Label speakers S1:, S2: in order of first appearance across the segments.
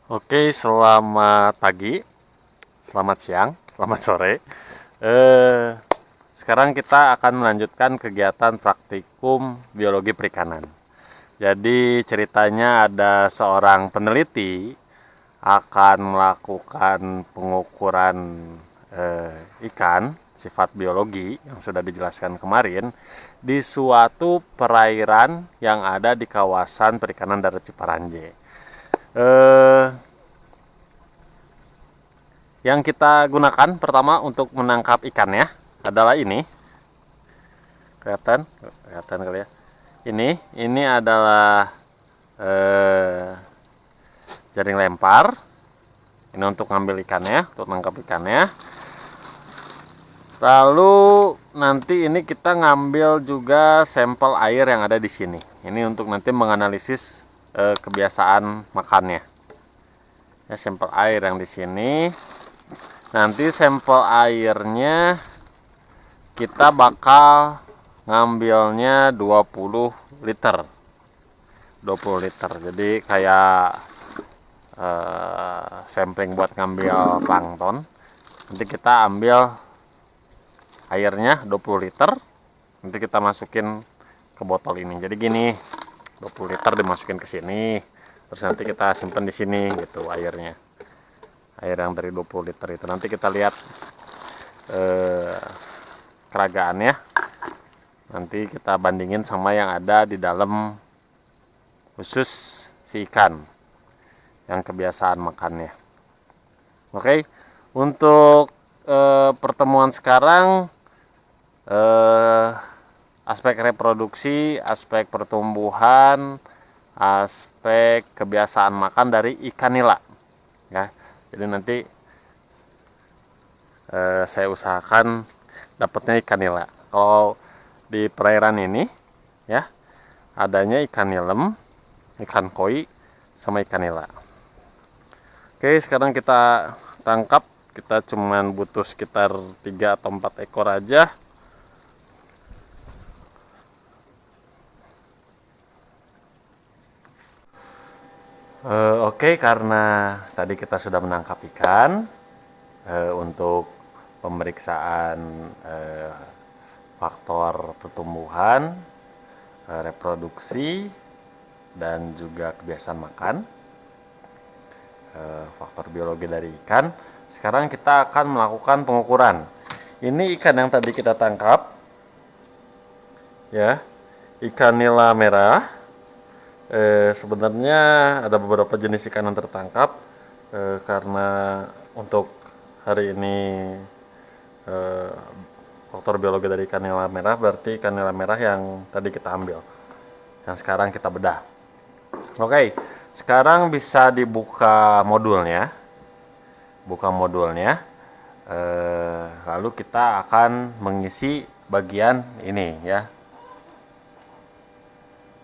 S1: Oke, selamat pagi, selamat siang, selamat sore. Eh, Sekarang kita akan melanjutkan kegiatan praktikum biologi perikanan. Jadi ceritanya ada seorang peneliti akan melakukan pengukuran ikan sifat biologi yang sudah dijelaskan kemarin di suatu perairan yang ada di kawasan perikanan Darat Ciparanjai. Eh, Yang kita gunakan pertama untuk menangkap ikannya adalah ini. Kelihatan? Kelihatan kali ya. Ini adalah jaring lempar. Ini untuk ngambil ikannya, untuk menangkap ikannya. Lalu nanti ini kita ngambil juga sampel air yang ada di sini. Ini untuk nanti menganalisis kebiasaan makannya. Ya, sampel air yang di sini. Nanti sampel airnya kita bakal ngambilnya 20 liter. 20 liter. Jadi kayak sampling buat ngambil plankton. Nanti kita ambil airnya 20 liter. Nanti kita masukin ke botol ini. Jadi gini, 20 liter dimasukin ke sini. Terus nanti kita simpan di sini gitu airnya. Air yang dari 20 liter itu nanti kita lihat keragaannya, nanti kita bandingin sama yang ada di dalam khusus si ikan yang kebiasaan makannya. Oke, untuk pertemuan sekarang aspek reproduksi, aspek pertumbuhan, aspek kebiasaan makan dari ikan nila ya. Jadi nanti saya usahakan dapatnya ikan nila. Kalau di perairan ini ya adanya ikan nilem, ikan koi, sama ikan nila. Oke, sekarang kita tangkap. Kita cuman butuh sekitar 3 atau 4 ekor aja. Oke, karena tadi kita sudah menangkap ikan untuk pemeriksaan faktor pertumbuhan, reproduksi, dan juga kebiasaan makan, faktor biologi dari ikan. Sekarang kita akan melakukan pengukuran. Ini ikan yang tadi kita tangkap, ya, ikan nila merah. Sebenarnya ada beberapa jenis ikan yang tertangkap karena untuk hari ini faktor biologi dari ikan nila merah berarti ikan nila merah yang tadi kita ambil, yang sekarang kita bedah. Oke, sekarang bisa dibuka modulnya, lalu kita akan mengisi bagian ini ya,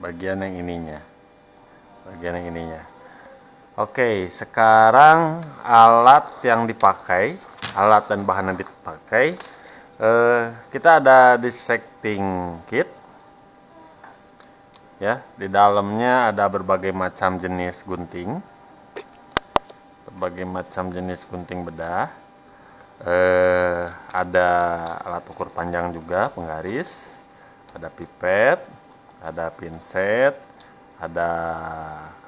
S1: bagian yang ininya. Oke, sekarang alat yang dipakai, alat dan bahan yang dipakai, kita ada dissecting kit ya. Di dalamnya ada berbagai macam jenis gunting, bedah, ada alat ukur panjang juga, penggaris, ada pipet, ada pinset, ada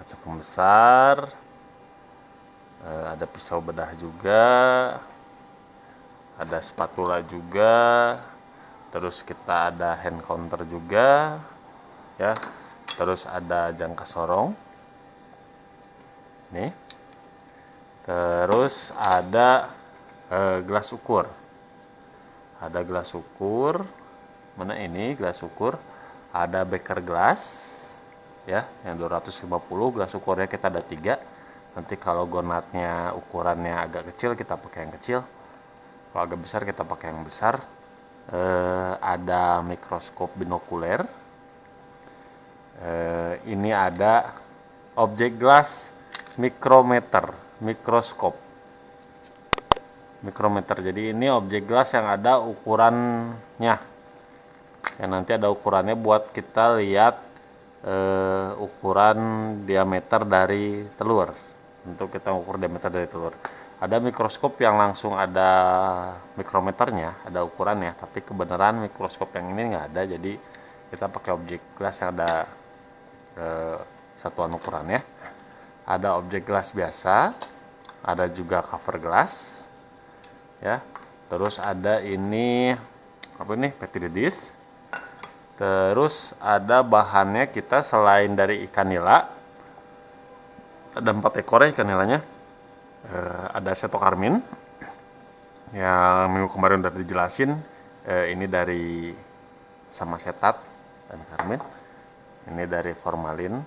S1: kaca pembesar, ada pisau bedah juga, ada spatula juga, terus kita ada hand counter juga ya, terus ada jangka sorong nih, terus ada gelas ukur, mana ini gelas ukur, ada beker gelas ya, yang 250. Gelas ukurnya kita ada 3. Nanti kalau gonatnya ukurannya agak kecil kita pakai yang kecil, kalau agak besar kita pakai yang besar. Ada mikroskop binokuler, ini ada objek gelas mikroskop. Jadi ini objek gelas yang ada ukurannya, yang nanti ada ukurannya buat kita lihat ukuran diameter dari telur untuk kita ukur diameter dari telur. Ada mikroskop yang langsung ada mikrometernya, ada ukurannya, tapi kebenaran mikroskop yang ini nggak ada, jadi kita pakai objek gelas yang ada satuan ukurannya. Ada objek gelas biasa, ada juga cover gelas, ya. Terus ada ini apa ini, petridis. Terus ada bahannya kita selain dari ikan nila, ada 4 ekor ya ikan nilanya. Ada setokarmin yang minggu kemarin udah dijelasin, ini dari asam asetat dan karmin, ini dari formalin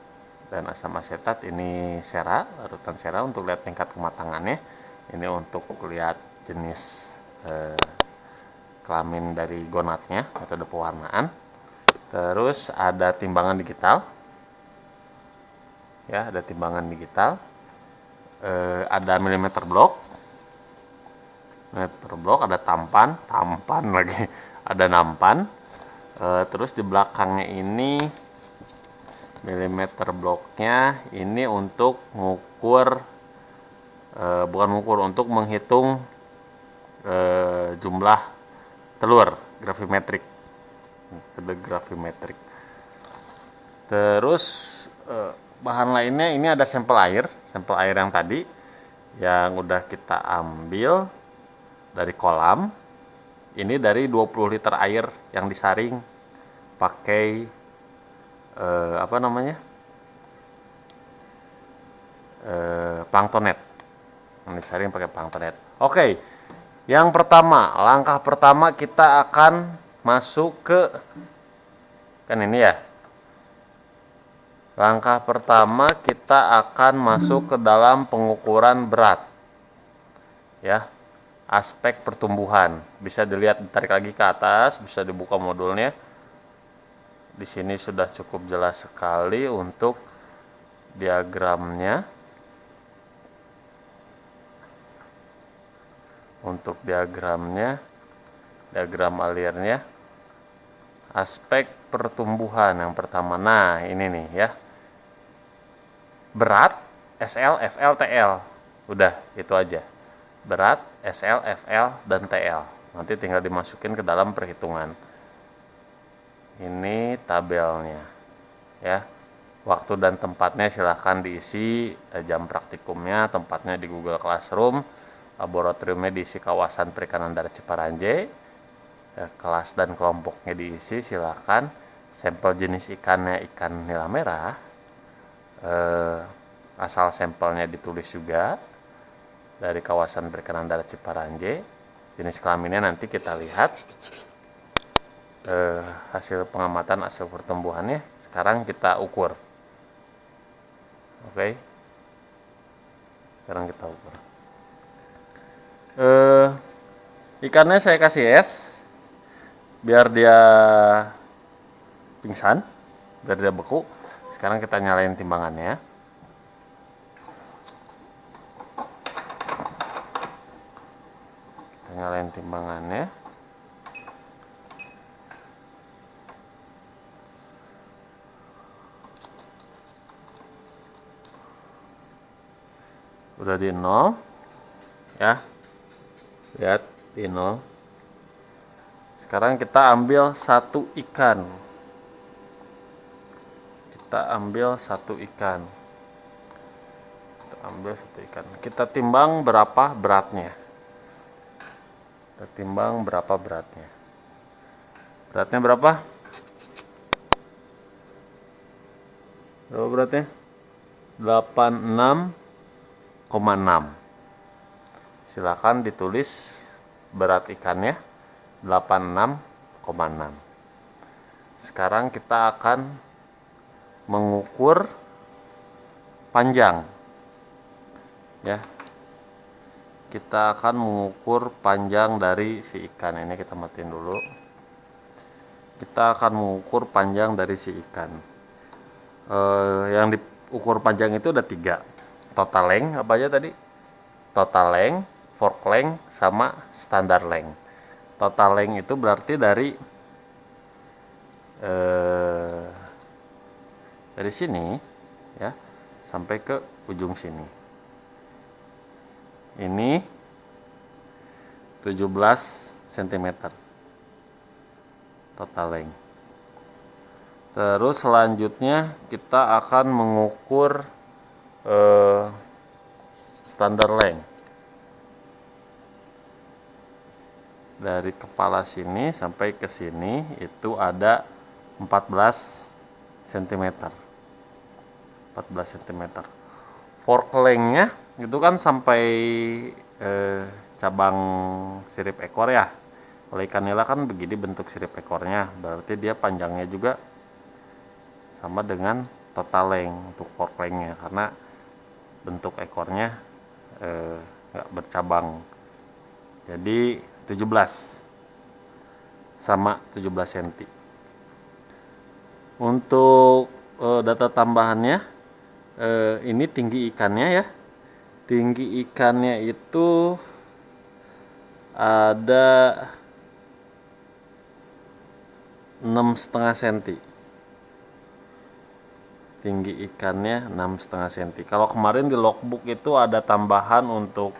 S1: dan asam asetat, ini sera, larutan sera untuk lihat tingkat kematangannya, ini untuk lihat jenis kelamin dari gonadnya, metode pewarnaan. Terus ada timbangan digital, ya, ada timbangan digital. Ada milimeter blok, ada tampan lagi, ada nampan. Terus di belakangnya ini milimeter bloknya ini untuk mengukur, bukan mengukur, untuk menghitung jumlah telur, gravimetrik, gravimetrik. Terus bahan lainnya ini ada sampel air yang tadi yang udah kita ambil dari kolam. Ini dari 20 liter air yang disaring pakai apa namanya, planktonet, yang disaring pakai planktonet. Oke, yang pertama, langkah pertama kita akan masuk ke, kan ini ya, langkah pertama kita akan masuk ke dalam pengukuran berat, ya, aspek pertumbuhan. Bisa dilihat, ditarik lagi ke atas, bisa dibuka modulnya. Di sini sudah cukup jelas sekali untuk diagramnya. Untuk diagram alirnya, aspek pertumbuhan yang pertama. Nah, ini nih ya. Berat, SL, FL, TL. Udah, itu aja. Berat, SL, FL, dan TL. Nanti tinggal dimasukin ke dalam perhitungan. Ini tabelnya. Ya. Waktu dan tempatnya silahkan diisi, jam praktikumnya, tempatnya di Google Classroom, laboratoriumnya diisi kawasan perikanan darat Ciparanjay, kelas dan kelompoknya diisi silahkan, sampel jenis ikannya ikan nila merah, asal sampelnya ditulis juga, dari kawasan perikanan darat Ciparanjay, jenis kelaminnya nanti kita lihat, hasil pengamatan, hasil pertumbuhannya sekarang kita ukur. Oke, sekarang kita ukur. Ikannya saya kasih es biar dia pingsan, biar dia beku. Sekarang kita nyalain timbangannya. Kita nyalain timbangannya. Udah di 0 ya, lihat di 0. Sekarang kita ambil satu ikan, kita timbang berapa beratnya, beratnya berapa beratnya 86,6. Silakan ditulis berat ikannya 86,6. Sekarang kita akan mengukur panjang, ya. Kita akan mengukur panjang dari si ikan ini. Kita matiin dulu. Kita akan mengukur panjang dari si ikan. Yang diukur panjang itu ada 3. Total length apa aja tadi? Total length, fork length, sama standar length. Total length itu berarti dari sini ya sampai ke ujung sini. Ini 17 cm total length. Terus selanjutnya kita akan mengukur standar length. Dari kepala sini sampai ke sini itu ada 14 cm. 14 cm. Fork length-nya itu kan sampai cabang sirip ekor ya. Kalau ikan nila kan begini bentuk sirip ekornya, berarti dia panjangnya juga sama dengan total length untuk fork length-nya, karena bentuk ekornya nggak bercabang. Jadi 17 sama 17 cm. Untuk data tambahannya, ini tinggi ikannya ya. Tinggi ikannya itu ada 6,5 cm. Tinggi ikannya 6,5 cm. Kalau kemarin di logbook itu ada tambahan untuk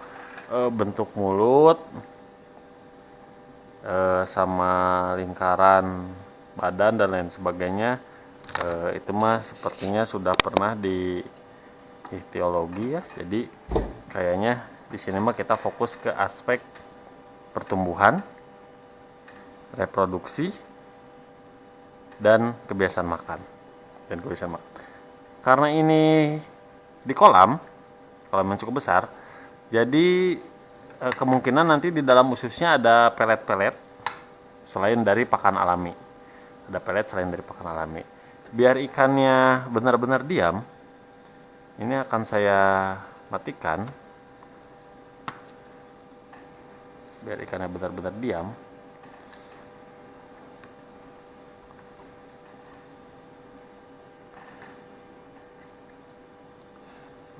S1: bentuk mulut sama lingkaran badan dan lain sebagainya. Itu mah sepertinya sudah pernah di ichtyologi ya. Jadi kayaknya di sini mah kita fokus ke aspek pertumbuhan, reproduksi, dan kebiasaan makan. Karena ini di kolam yang cukup besar, jadi kemungkinan nanti di dalam ususnya ada pelet-pelet selain dari pakan alami. Biar ikannya benar-benar diam, ini akan saya matikan. Biar ikannya benar-benar diam.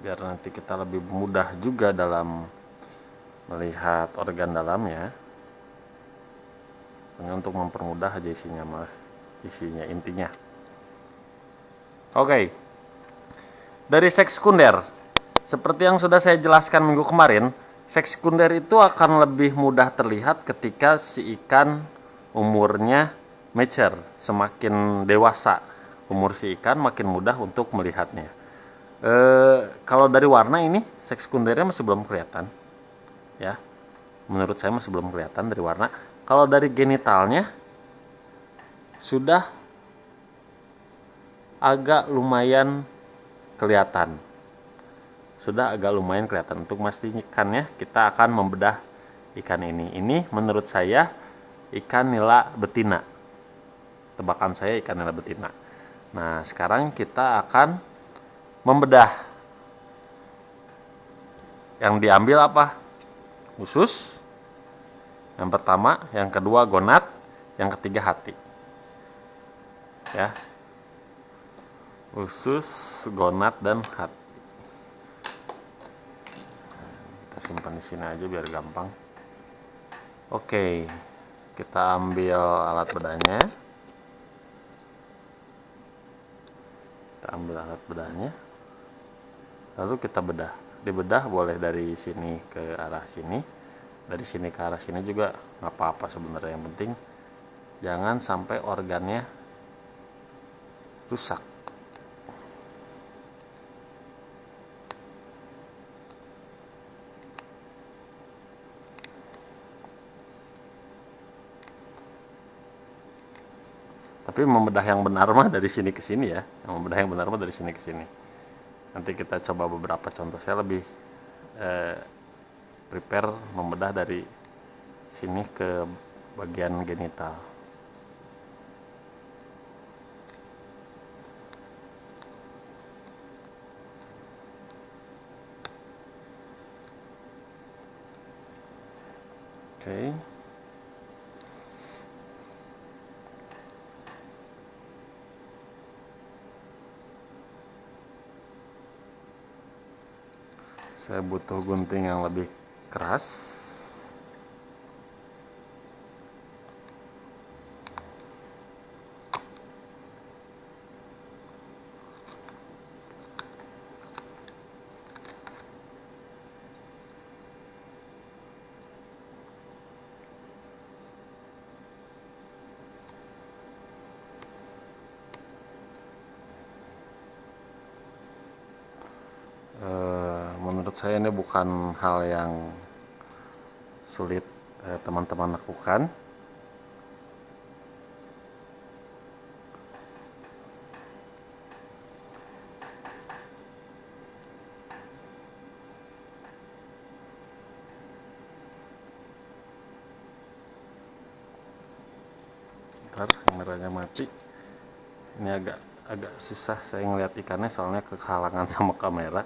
S1: Biar nanti kita lebih mudah juga dalam melihat organ dalamnya. Hanya untuk mempermudah aja isinya intinya. Oke. Dari seks sekunder, seperti yang sudah saya jelaskan minggu kemarin, seks sekunder itu akan lebih mudah terlihat ketika si ikan umurnya mature. Semakin dewasa umur si ikan, makin mudah untuk melihatnya. Kalau dari warna ini, seks sekundernya masih belum kelihatan. Ya, menurut saya masih belum kelihatan dari warna. Kalau dari genitalnya, sudah agak lumayan kelihatan. Untuk memastikannya, kita akan membedah ikan ini. Ini menurut saya ikan nila betina. Tebakan saya ikan nila betina. Nah, sekarang kita akan membedah. Yang diambil apa? Usus. Yang pertama, yang kedua gonad, yang ketiga hati. Ya. Usus, gonad, dan hati. Kita simpan di sini aja biar gampang. Oke, kita ambil alat bedahnya. Lalu kita bedah. Dibedah boleh dari sini ke arah sini. Dari sini ke arah sini juga nggak apa-apa sebenarnya. Yang penting jangan sampai organnya rusak. Tapi membedah yang benar mah dari sini ke sini ya. Nanti kita coba beberapa contoh. Saya lebih prepare membedah dari sini ke bagian genital. Oke. Saya butuh gunting yang lebih keras. Menurut saya ini bukan hal yang sulit teman-teman lakukan. Bentar, kameranya mati. Ini agak susah saya ngeliat ikannya soalnya kehalangan sama kamera.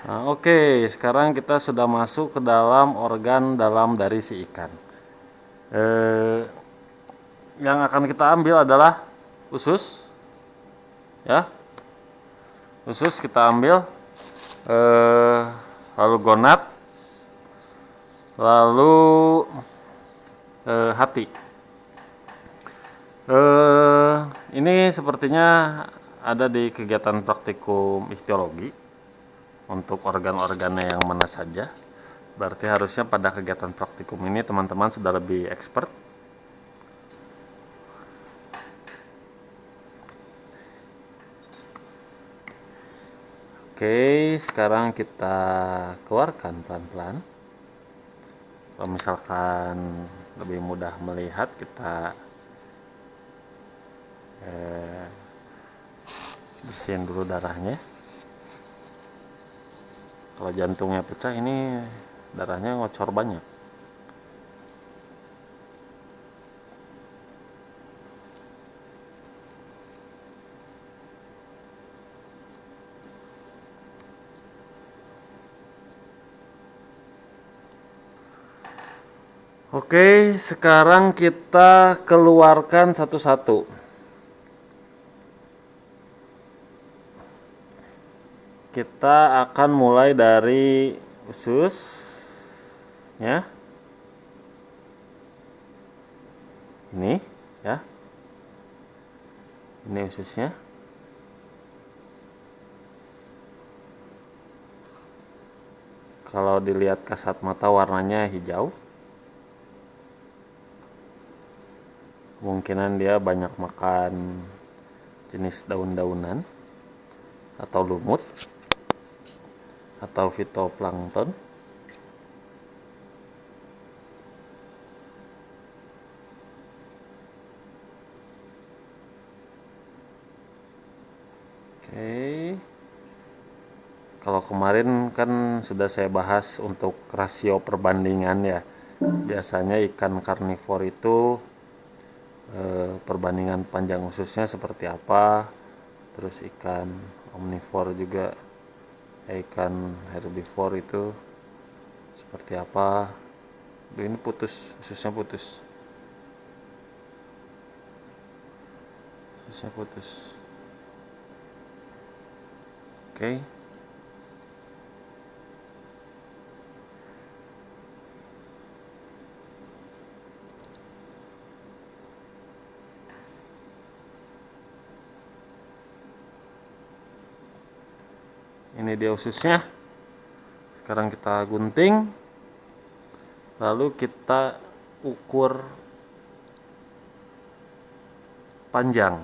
S1: Nah, oke, sekarang kita sudah masuk ke dalam organ dalam dari si ikan. Yang akan kita ambil adalah usus, ya. Usus kita ambil, lalu gonad, lalu hati. Ini sepertinya ada di kegiatan praktikum ichtiologi. Untuk organ-organnya yang mana saja, berarti harusnya pada kegiatan praktikum ini teman-teman sudah lebih expert. Oke, sekarang kita keluarkan pelan-pelan. Kalau misalkan lebih mudah melihat, kita bersihin dulu darahnya. Kalau jantungnya pecah, ini darahnya ngocor banyak. Oke, sekarang kita keluarkan satu-satu. Kita akan mulai dari usus, ya. Ini, ya. Ini ususnya. Kalau dilihat kasat mata warnanya hijau. Kemungkinan dia banyak makan jenis daun-daunan atau lumut atau fitoplankton. Oke. Kalau kemarin kan sudah saya bahas untuk rasio perbandingan ya. Biasanya ikan karnivor itu perbandingan panjang ususnya seperti apa. Terus ikan omnivor juga, ikan herbivor itu seperti apa. Ini putus, ususnya putus. Ususnya putus. Oke. Ini dia ususnya. Sekarang kita gunting, lalu kita ukur panjang.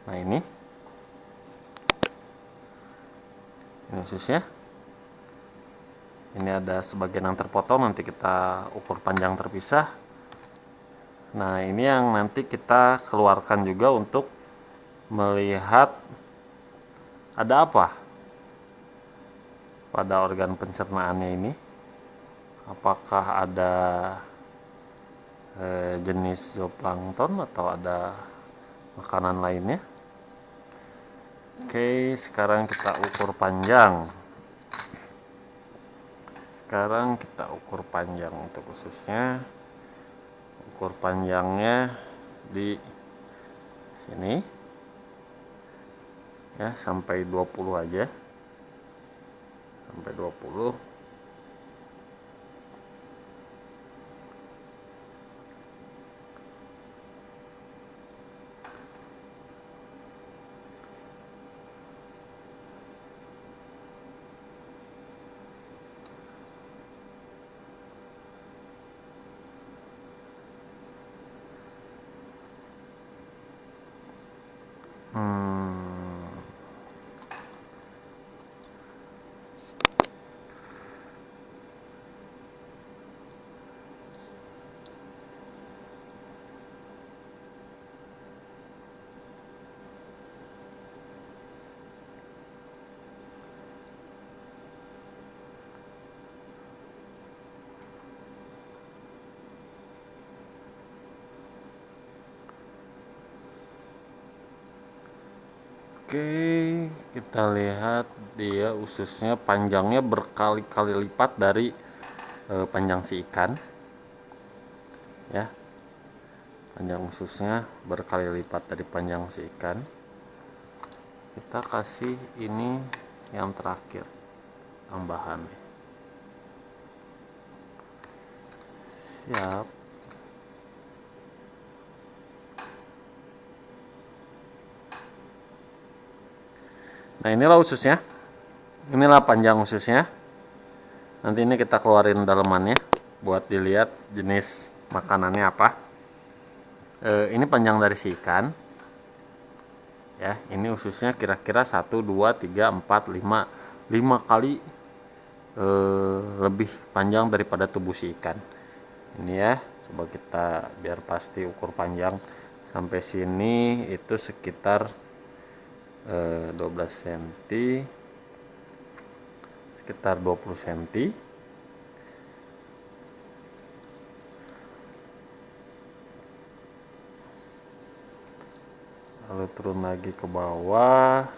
S1: Nah, ini ususnya. Ini ada sebagian yang terpotong, nanti kita ukur panjang terpisah. Nah, ini yang nanti kita keluarkan juga untuk melihat ada apa pada organ pencernaannya ini. Apakah ada jenis zooplankton atau ada makanan lainnya. Oke, sekarang kita ukur panjang. Sekarang kita ukur panjang untuk ususnya. Ukur panjangnya di sini ya, sampai 20 aja. Sampai 20. Oke, kita lihat dia ususnya panjangnya berkali-kali lipat dari panjang si ikan ya. Panjang ususnya berkali lipat dari panjang si ikan. Kita kasih ini yang terakhir tambahan. Siap. Nah, inilah ususnya. Inilah panjang ususnya. Nanti ini kita keluarin dalemannya buat dilihat jenis makanannya apa. Ini panjang dari si ikan. Ya, ini ususnya kira-kira 1 2 3 4 5 kali lebih panjang daripada tubuh si ikan. Ini ya, coba kita biar pasti ukur panjang sampai sini itu sekitar 12 cm, sekitar 20 cm. Lalu turun lagi ke bawah.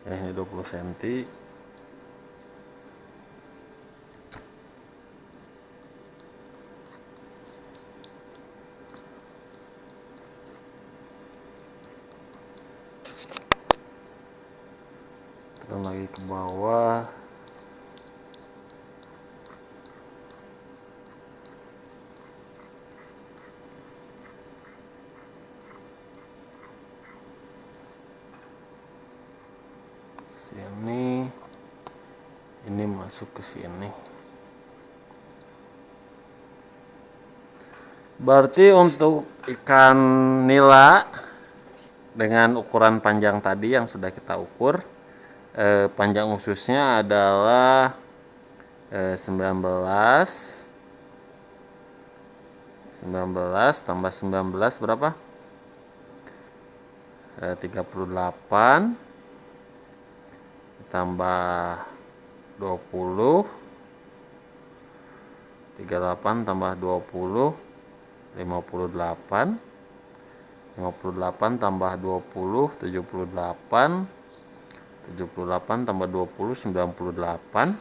S1: Ya, ini 20 cm. Turun lagi ke bawah. Sini, ini masuk ke sini. Berarti untuk ikan nila dengan ukuran panjang tadi yang sudah kita ukur, panjang ususnya adalah 19 tambah 19 berapa? 38 tambah 20, 38 tambah 20, 58, 58 tambah 20, 78, 78 tambah 20, 98,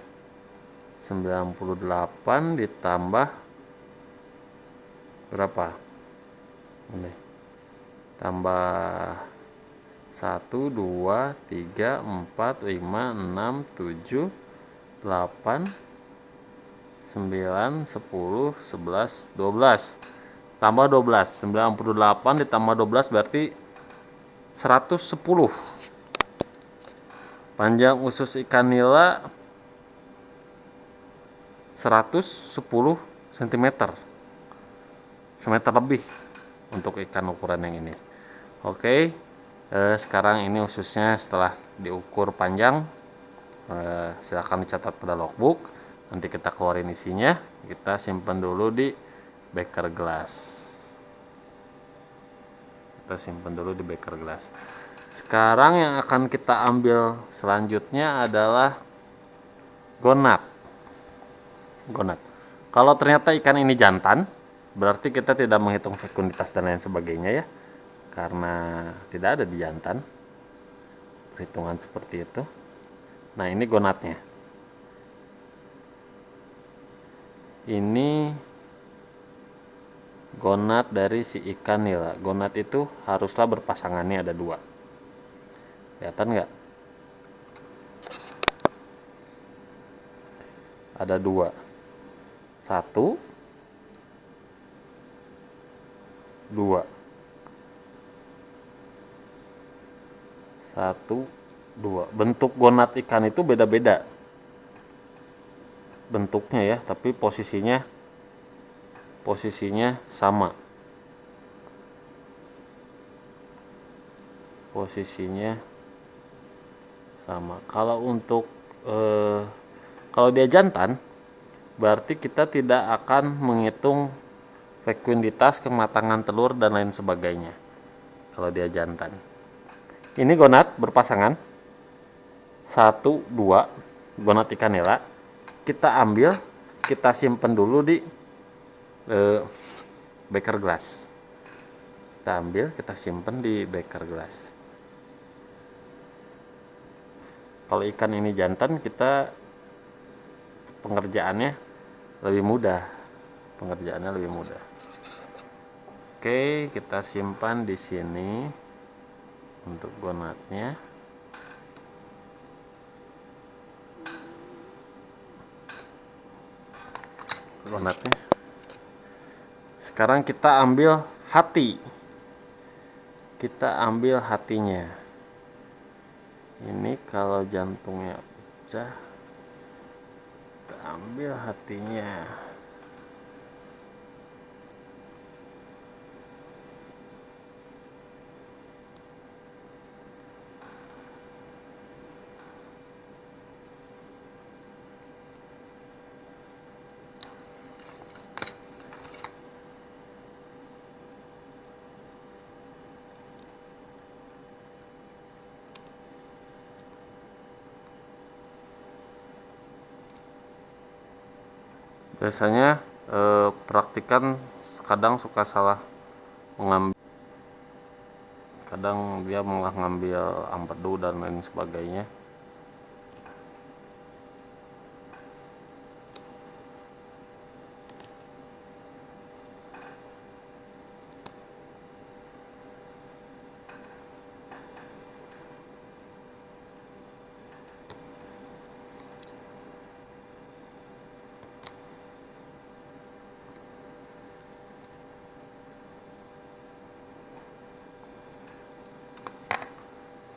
S1: 98 ditambah berapa? Ini tambah 1 2 3 4 5 6 7 8 9 10 11 12 tambah 12. 98 ditambah 12 berarti 110. Panjang usus ikan nila 110 cm, semeter lebih untuk ikan ukuran yang ini. Oke, sekarang ini ususnya setelah diukur panjang, silahkan dicatat pada logbook. Nanti kita keluarin isinya, kita simpan dulu di beker gelas. Kita simpan dulu di beker gelas. Sekarang yang akan kita ambil selanjutnya adalah gonat. Gonat. Kalau ternyata ikan ini jantan, berarti kita tidak menghitung fekunditas dan lain sebagainya ya, karena tidak ada di jantan perhitungan seperti itu. Nah, ini gonatnya. Ini gonat dari si ikan nila. Gonat itu haruslah berpasangannya ada 2. Kelihatan nggak? Ada 2. 1 2. 1 2. Bentuk gonat ikan itu beda-beda bentuknya ya, tapi posisinya sama. Posisinya sama. Kalau untuk kalau dia jantan, berarti kita tidak akan menghitung fekunditas, kematangan telur dan lain sebagainya. Kalau dia jantan. Ini gonat berpasangan. 1, 2 gonat ikan nila. Kita ambil, kita simpen dulu di beker gelas. Kita ambil, kita simpen di beker gelas. Kalau ikan ini jantan, kita pengerjaannya lebih mudah. Oke, kita simpan di sini untuk gonatnya. Sekarang kita ambil hati. Kita ambil hatinya. Ini kalau jantungnya pecah, kita ambil hatinya. Biasanya praktikan kadang suka salah mengambil, kadang dia malah ngambil empedu dan lain sebagainya.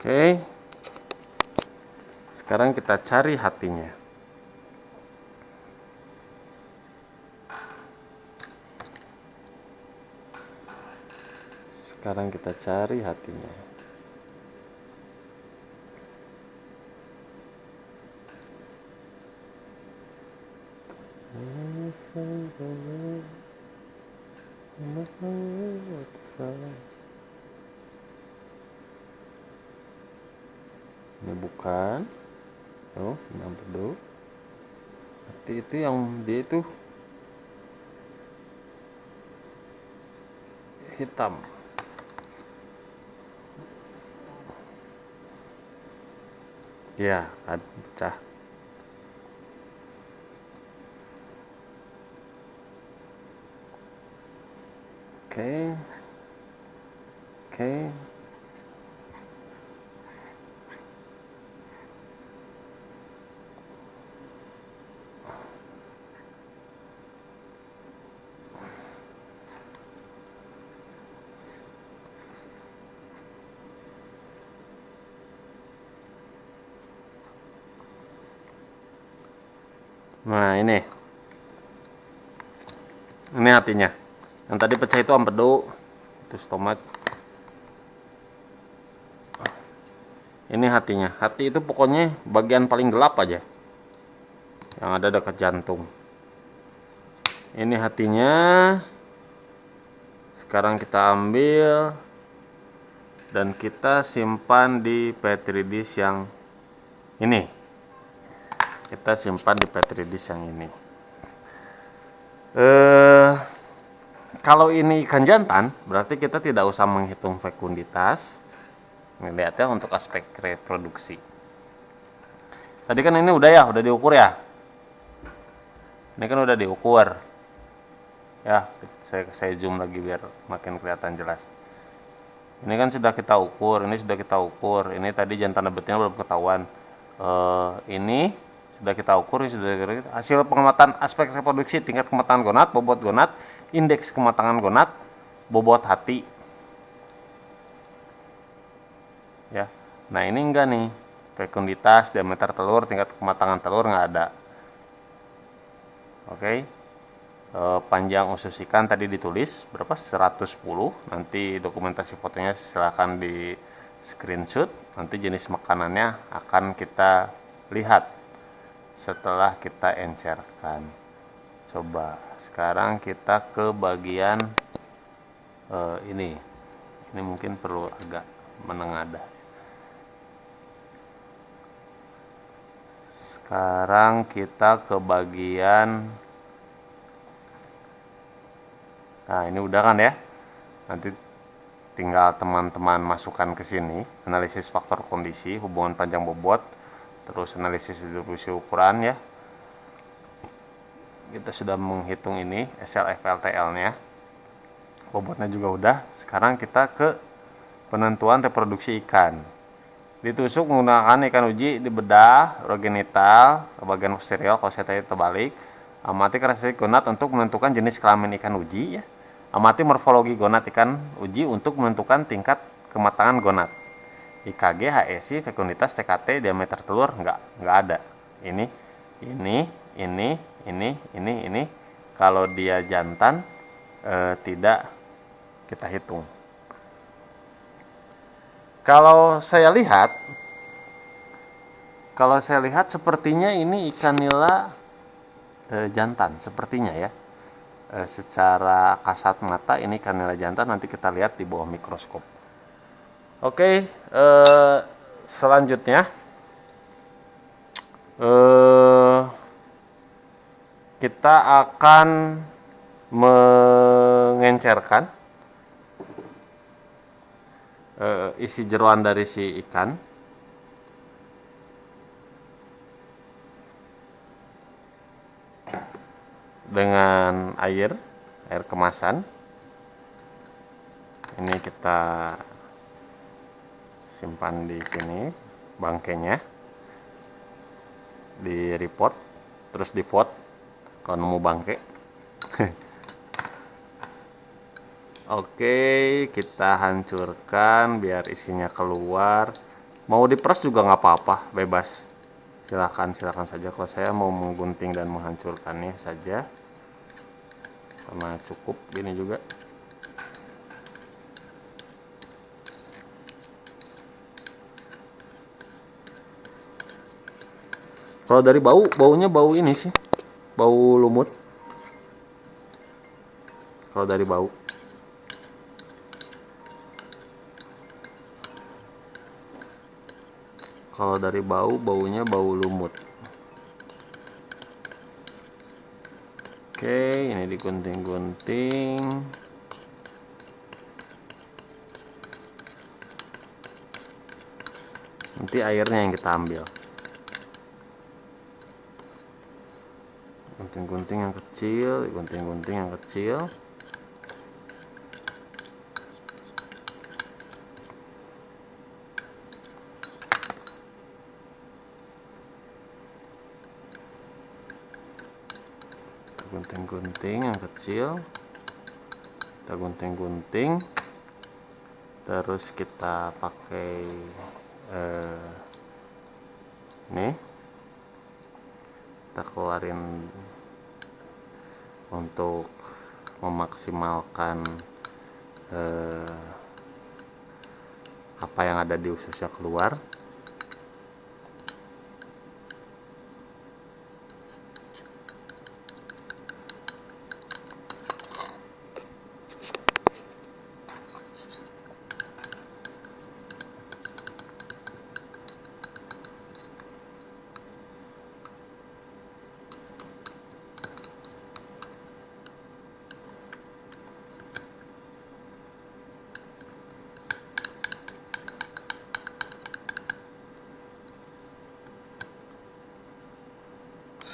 S1: Oke, sekarang kita cari hatinya. Sekarang kita cari hatinya. Ini bukan, oh ini empedu. Hati itu yang dia itu hitam. Ya, kan pecah. Oke. Nah, ini hatinya. Yang tadi pecah itu empedu, itu stomat. Ini hatinya. Hati itu pokoknya bagian paling gelap aja, yang ada dekat jantung. Ini hatinya. Sekarang kita ambil dan kita simpan di petri dish yang ini. Kita simpan di petri dish yang ini. Kalau ini ikan jantan, berarti kita tidak usah menghitung fekunditas. Lihat ya, untuk aspek reproduksi. Tadi kan ini udah diukur ya. Ini kan udah diukur. Ya, saya zoom lagi biar makin kelihatan jelas. Ini kan sudah kita ukur, ini sudah kita ukur. Ini tadi jantan dan betina belum ketahuan. Ini sudah kita ukur, hasil pengamatan aspek reproduksi, tingkat kematangan gonat, bobot gonat, indeks kematangan gonat, bobot hati. Ya, nah ini enggak nih, fekunditas, diameter telur, tingkat kematangan telur nggak ada. Oke. Panjang usus ikan tadi ditulis berapa? 110. Nanti dokumentasi fotonya silahkan di screenshot. Nanti jenis makanannya akan kita lihat setelah kita encerkan. Coba sekarang kita ke bagian ini mungkin perlu agak menengadah. Sekarang kita ke bagian, nah ini udah kan ya. Nanti tinggal teman-teman masukkan ke sini, analisis faktor kondisi, hubungan panjang bobot, terus analisis distribusi ukuran ya. Kita sudah menghitung ini SLF LTL-nya. Bobotnya juga udah. Sekarang kita ke penentuan reproduksi ikan. Ditusuk menggunakan ikan uji di bedah, urogenital, bagian posterior, kalau saya tadi terbalik. Amati karakteristik gonad untuk menentukan jenis kelamin ikan uji ya. Amati morfologi gonad ikan uji untuk menentukan tingkat kematangan gonad. IKG, HSI, fekunditas, TKT, diameter telur nggak ada. Ini. Kalau dia jantan tidak kita hitung. Kalau saya lihat sepertinya ini ikan nila jantan, sepertinya ya. Secara kasat mata ini ikan nila jantan, nanti kita lihat di bawah mikroskop. Oke, selanjutnya kita akan mengencerkan isi jeroan dari si ikan dengan air kemasan. Ini kita simpan di sini bangkainya, di report, terus di vote kalau nemu bangkai. Oke, kita hancurkan biar isinya keluar. Mau diperas juga nggak apa-apa, bebas. Silakan saja. Kalau saya mau menggunting dan menghancurkannya saja, karena cukup gini juga. Kalau dari baunya bau ini sih, bau lumut. Kalau dari baunya bau lumut. Oke, ini digunting-gunting. Nanti airnya yang kita ambil. Gunting-gunting yang kecil, gunting-gunting yang kecil. Gunting-gunting yang kecil, kita gunting-gunting, terus kita pakai nih, kita keluarin untuk memaksimalkan apa yang ada di ususnya keluar.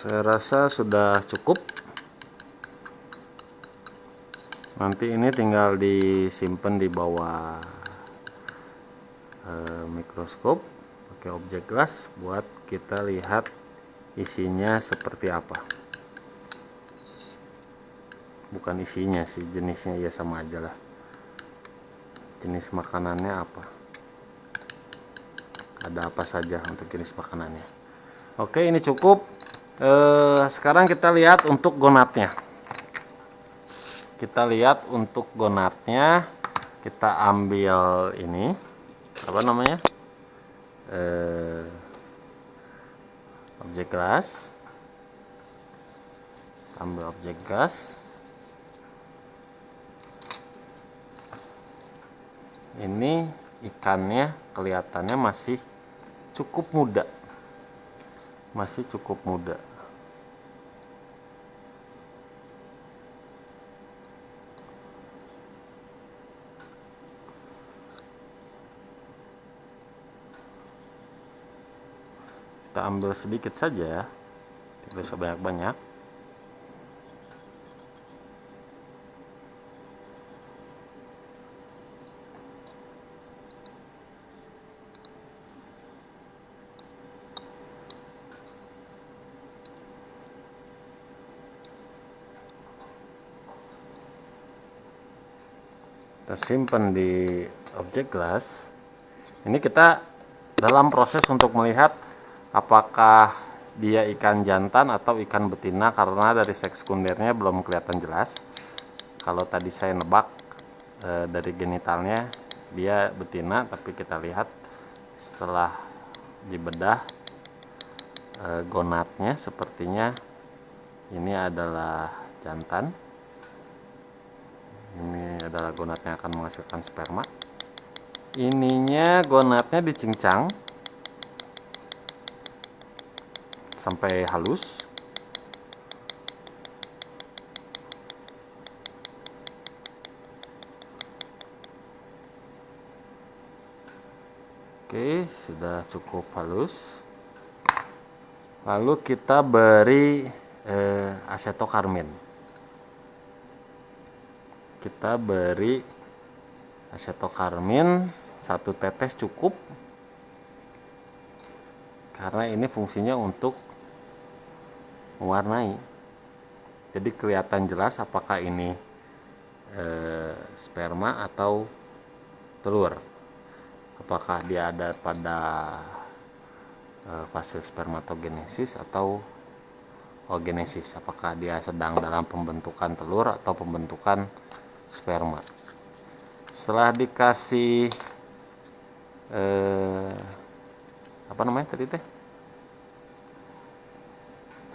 S1: Saya rasa sudah cukup. Nanti ini tinggal disimpan di bawah mikroskop pakai objek glass buat kita lihat isinya seperti apa. Bukan isinya sih, jenisnya ya sama aja lah. Jenis makanannya apa? Ada apa saja untuk jenis makanannya. Oke, ini cukup. Sekarang kita lihat untuk gonadnya. Kita ambil ini, apa namanya, objek gas. Ambil objek gas. Ini ikannya kelihatannya masih cukup muda. masih cukup muda. Kita ambil sedikit saja ya, tidak usah banyak-banyak. Kita simpan di objek glass. Ini kita dalam proses untuk melihat apakah dia ikan jantan atau ikan betina, karena dari seks sekundernya belum kelihatan jelas. Kalau tadi saya nebak dari genitalnya dia betina, tapi kita lihat setelah dibedah gonadnya sepertinya ini adalah jantan. Ini adalah gonadnya akan menghasilkan sperma. Ininya gonadnya dicincang sampai halus. Oke, sudah cukup halus. Lalu kita beri asetokarmin. Kita beri asetokarmin 1 tetes cukup, karena ini fungsinya untuk mewarnai. Jadi kelihatan jelas apakah ini sperma atau telur. Apakah dia ada pada fase spermatogenesis atau oogenesis. Apakah dia sedang dalam pembentukan telur atau pembentukan sperma. Setelah dikasih apa namanya tadi teh,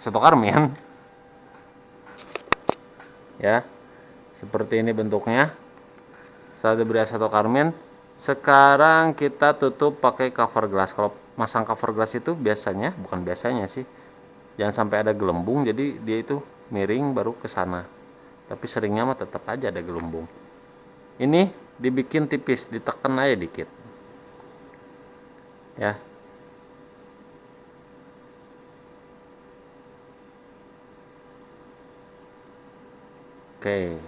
S1: asetokarmin ya, seperti ini bentuknya. Setelah diberi asetokarmin, sekarang kita tutup pakai cover glass. Kalau masang cover glass itu biasanya, bukan biasanya sih, jangan sampai ada gelembung, jadi dia itu miring baru ke sana. Tapi seringnya mah tetap aja ada gelembung. Ini dibikin tipis, ditekan aja dikit ya. Oke,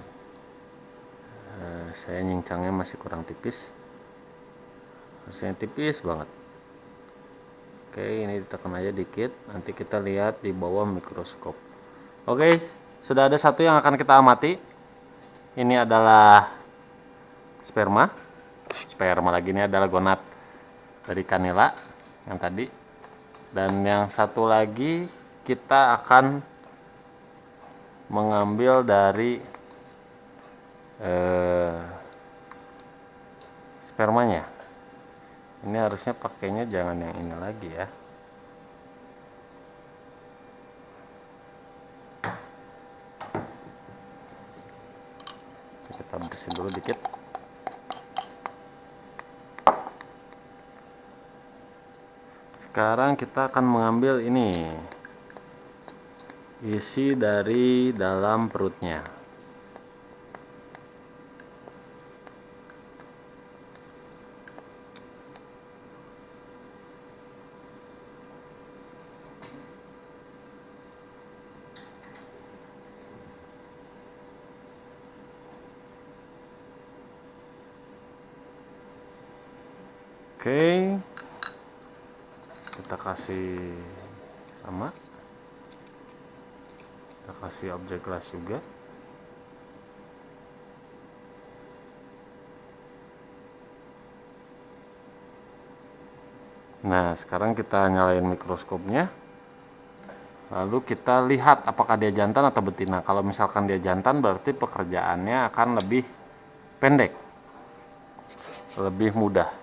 S1: saya nyincangnya masih kurang tipis, harusnya tipis banget. Oke, ini ditekan aja dikit, nanti kita lihat di bawah mikroskop. Oke, sudah ada satu yang akan kita amati. Ini adalah sperma lagi, ini adalah gonad dari kanila yang tadi. Dan yang satu lagi kita akan mengambil dari spermanya. Ini harusnya pakainya jangan yang ini lagi ya. Kita bersihin dulu dikit. Sekarang kita akan mengambil ini, isi dari dalam perutnya. Oke, kita kasih sama, kita kasih objek glass juga. Nah, sekarang kita nyalain mikroskopnya, lalu kita lihat apakah dia jantan atau betina. Kalau misalkan dia jantan, berarti pekerjaannya akan lebih pendek, lebih mudah.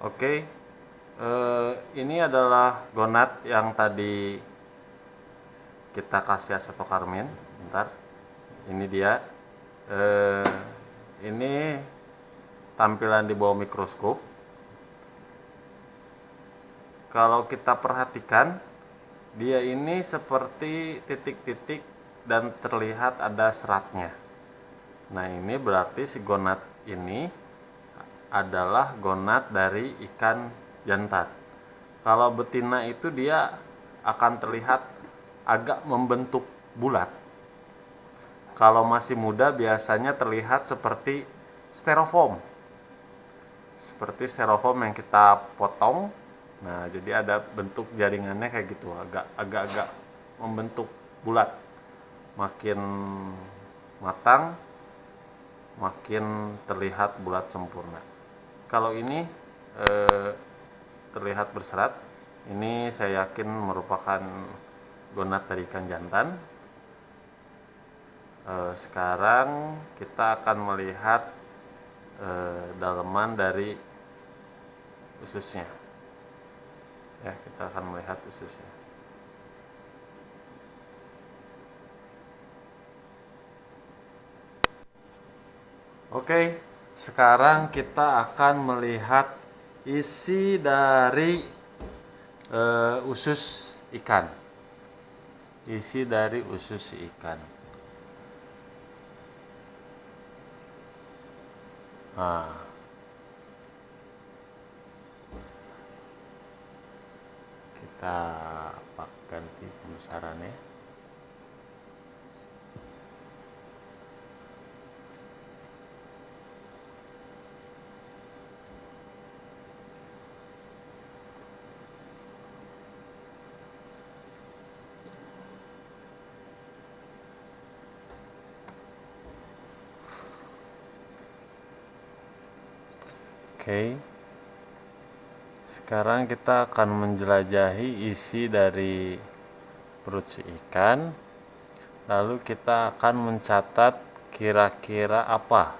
S1: Oke, ini adalah gonad yang tadi kita kasih asetokarmin. Bentar, ini dia. Ini tampilan di bawah mikroskop. kalau kita perhatikan, dia ini seperti titik-titik dan terlihat ada seratnya. Nah, ini berarti si gonad ini adalah gonad dari ikan jantan. Kalau betina itu dia akan terlihat agak membentuk bulat. Kalau masih muda biasanya terlihat seperti styrofoam. Seperti styrofoam yang kita potong. Nah, jadi ada bentuk jaringannya kayak gitu, agak-agak membentuk bulat. Makin matang, makin terlihat bulat sempurna. Kalau ini terlihat berserat, ini saya yakin merupakan gonad dari ikan jantan. Sekarang kita akan melihat daleman dari ususnya. Ya, kita akan melihat ususnya. Oke, sekarang kita akan melihat isi dari usus ikan. Isi dari usus ikan. Nah, kita ganti pembesarannya. Oke. Sekarang kita akan menjelajahi isi dari perut si ikan. Lalu kita akan mencatat kira-kira apa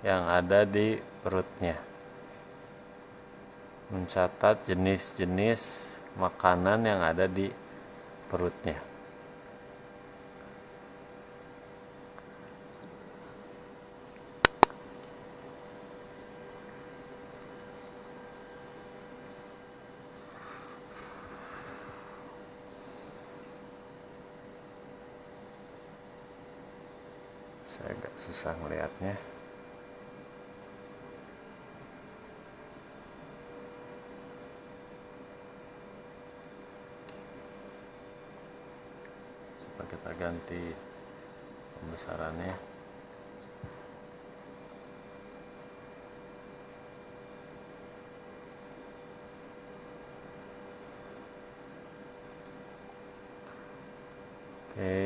S1: yang ada di perutnya. Mencatat jenis-jenis makanan yang ada di perutnya. Saya agak susah melihatnya. Coba kita ganti pembesarannya. Oke.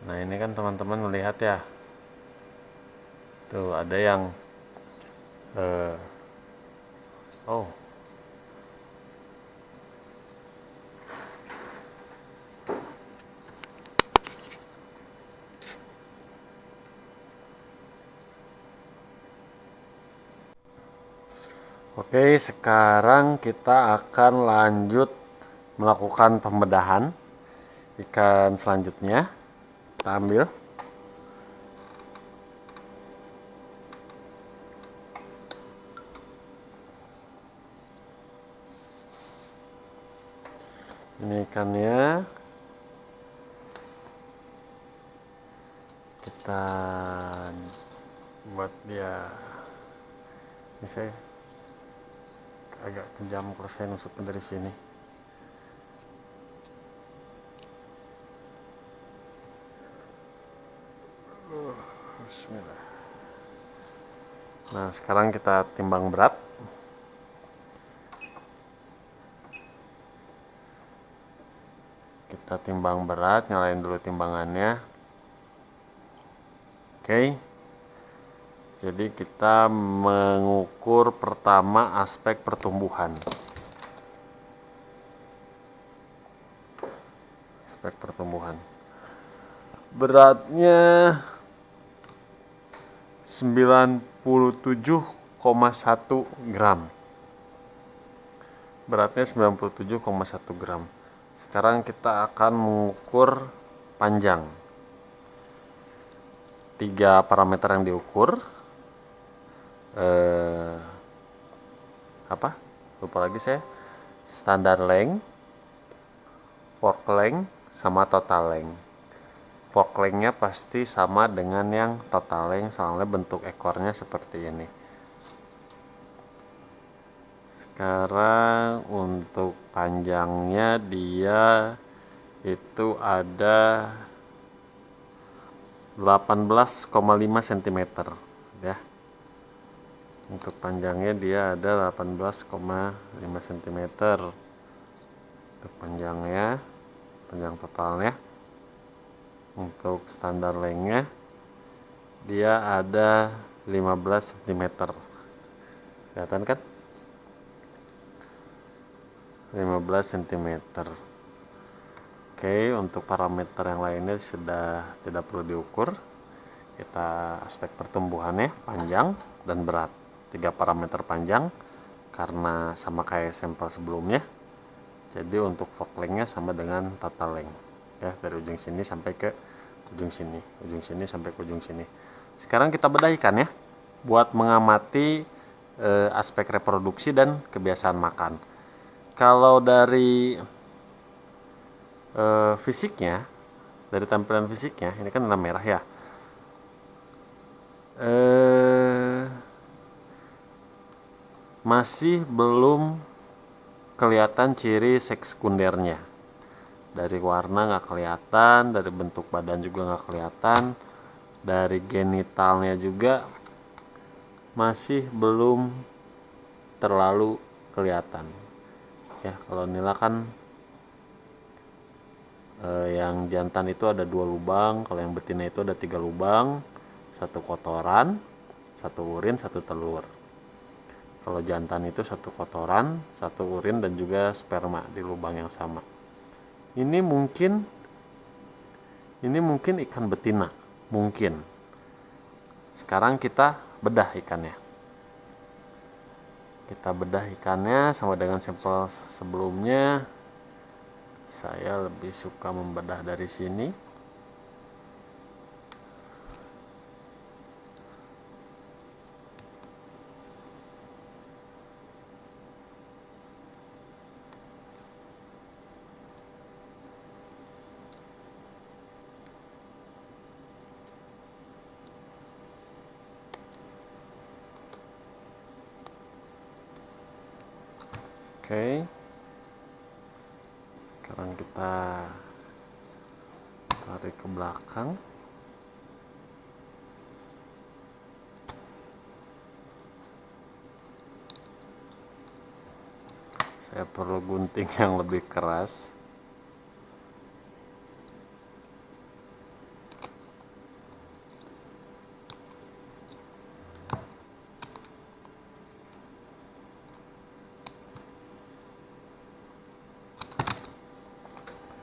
S1: Nah, ini kan teman-teman melihat ya. Tuh, ada yang oh. Oke, sekarang kita akan lanjut melakukan pembedahan ikan selanjutnya. Kita ambil. Ini ikannya. Kita buat dia. Ini saya agak kejam kalau saya nusuknya dari sini. Bismillah. Nah, sekarang kita timbang berat. Kita timbang berat, nyalain dulu timbangannya. Oke. Jadi kita mengukur pertama aspek pertumbuhan. Aspek pertumbuhan. Beratnya 97,1 gram. Beratnya 97,1 gram. Sekarang kita akan mengukur panjang. 3 parameter yang diukur. Lupa lagi saya. Standar length, fork length, sama total length. Fork length-nya pasti sama dengan yang total length, soalnya bentuk ekornya seperti ini. Sekarang untuk panjangnya dia itu ada 18,5 cm ya. Untuk panjangnya dia ada 18,5 cm untuk panjangnya, panjang totalnya. Untuk standar lengthnya dia ada 15 cm, kelihatan kan, 15 cm. Oke, untuk parameter yang lainnya sudah tidak perlu diukur. Kita aspek pertumbuhannya, panjang dan berat. 3 parameter panjang karena sama kayak sampel sebelumnya. Jadi untuk fork length-nya sama dengan total length. Ya, dari ujung sini sampai ke ujung sini, ujung sini sampai ke ujung sini. Sekarang kita bedahikan ya, buat mengamati aspek reproduksi dan kebiasaan makan. Kalau dari fisiknya, dari tampilan fisiknya, ini kan warna merah ya. Masih belum kelihatan ciri sekundernya. Dari warna nggak kelihatan, dari bentuk badan juga nggak kelihatan, dari genitalnya juga masih belum terlalu kelihatan. Ya, kalau nila kan yang jantan itu ada 2 lubang, kalau yang betina itu ada 3 lubang, 1 kotoran, 1 urin, 1 telur. Kalau jantan itu 1 kotoran, 1 urin, dan juga sperma di lubang yang sama. Ini mungkin ikan betina, mungkin. Sekarang kita bedah ikannya. Kita bedah ikannya sama dengan sampel sebelumnya. Saya lebih suka membedah dari sini. Oke. Sekarang kita tarik ke belakang. Saya perlu gunting yang lebih keras.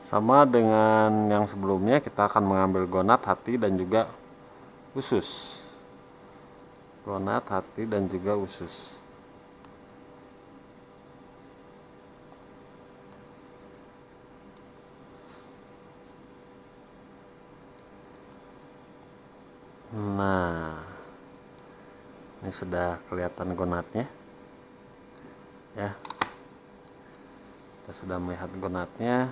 S1: Sama dengan yang sebelumnya, kita akan mengambil gonad, hati, dan juga usus. Gonad, hati, dan juga usus. Nah, ini sudah kelihatan gonadnya ya. Kita sudah melihat gonadnya.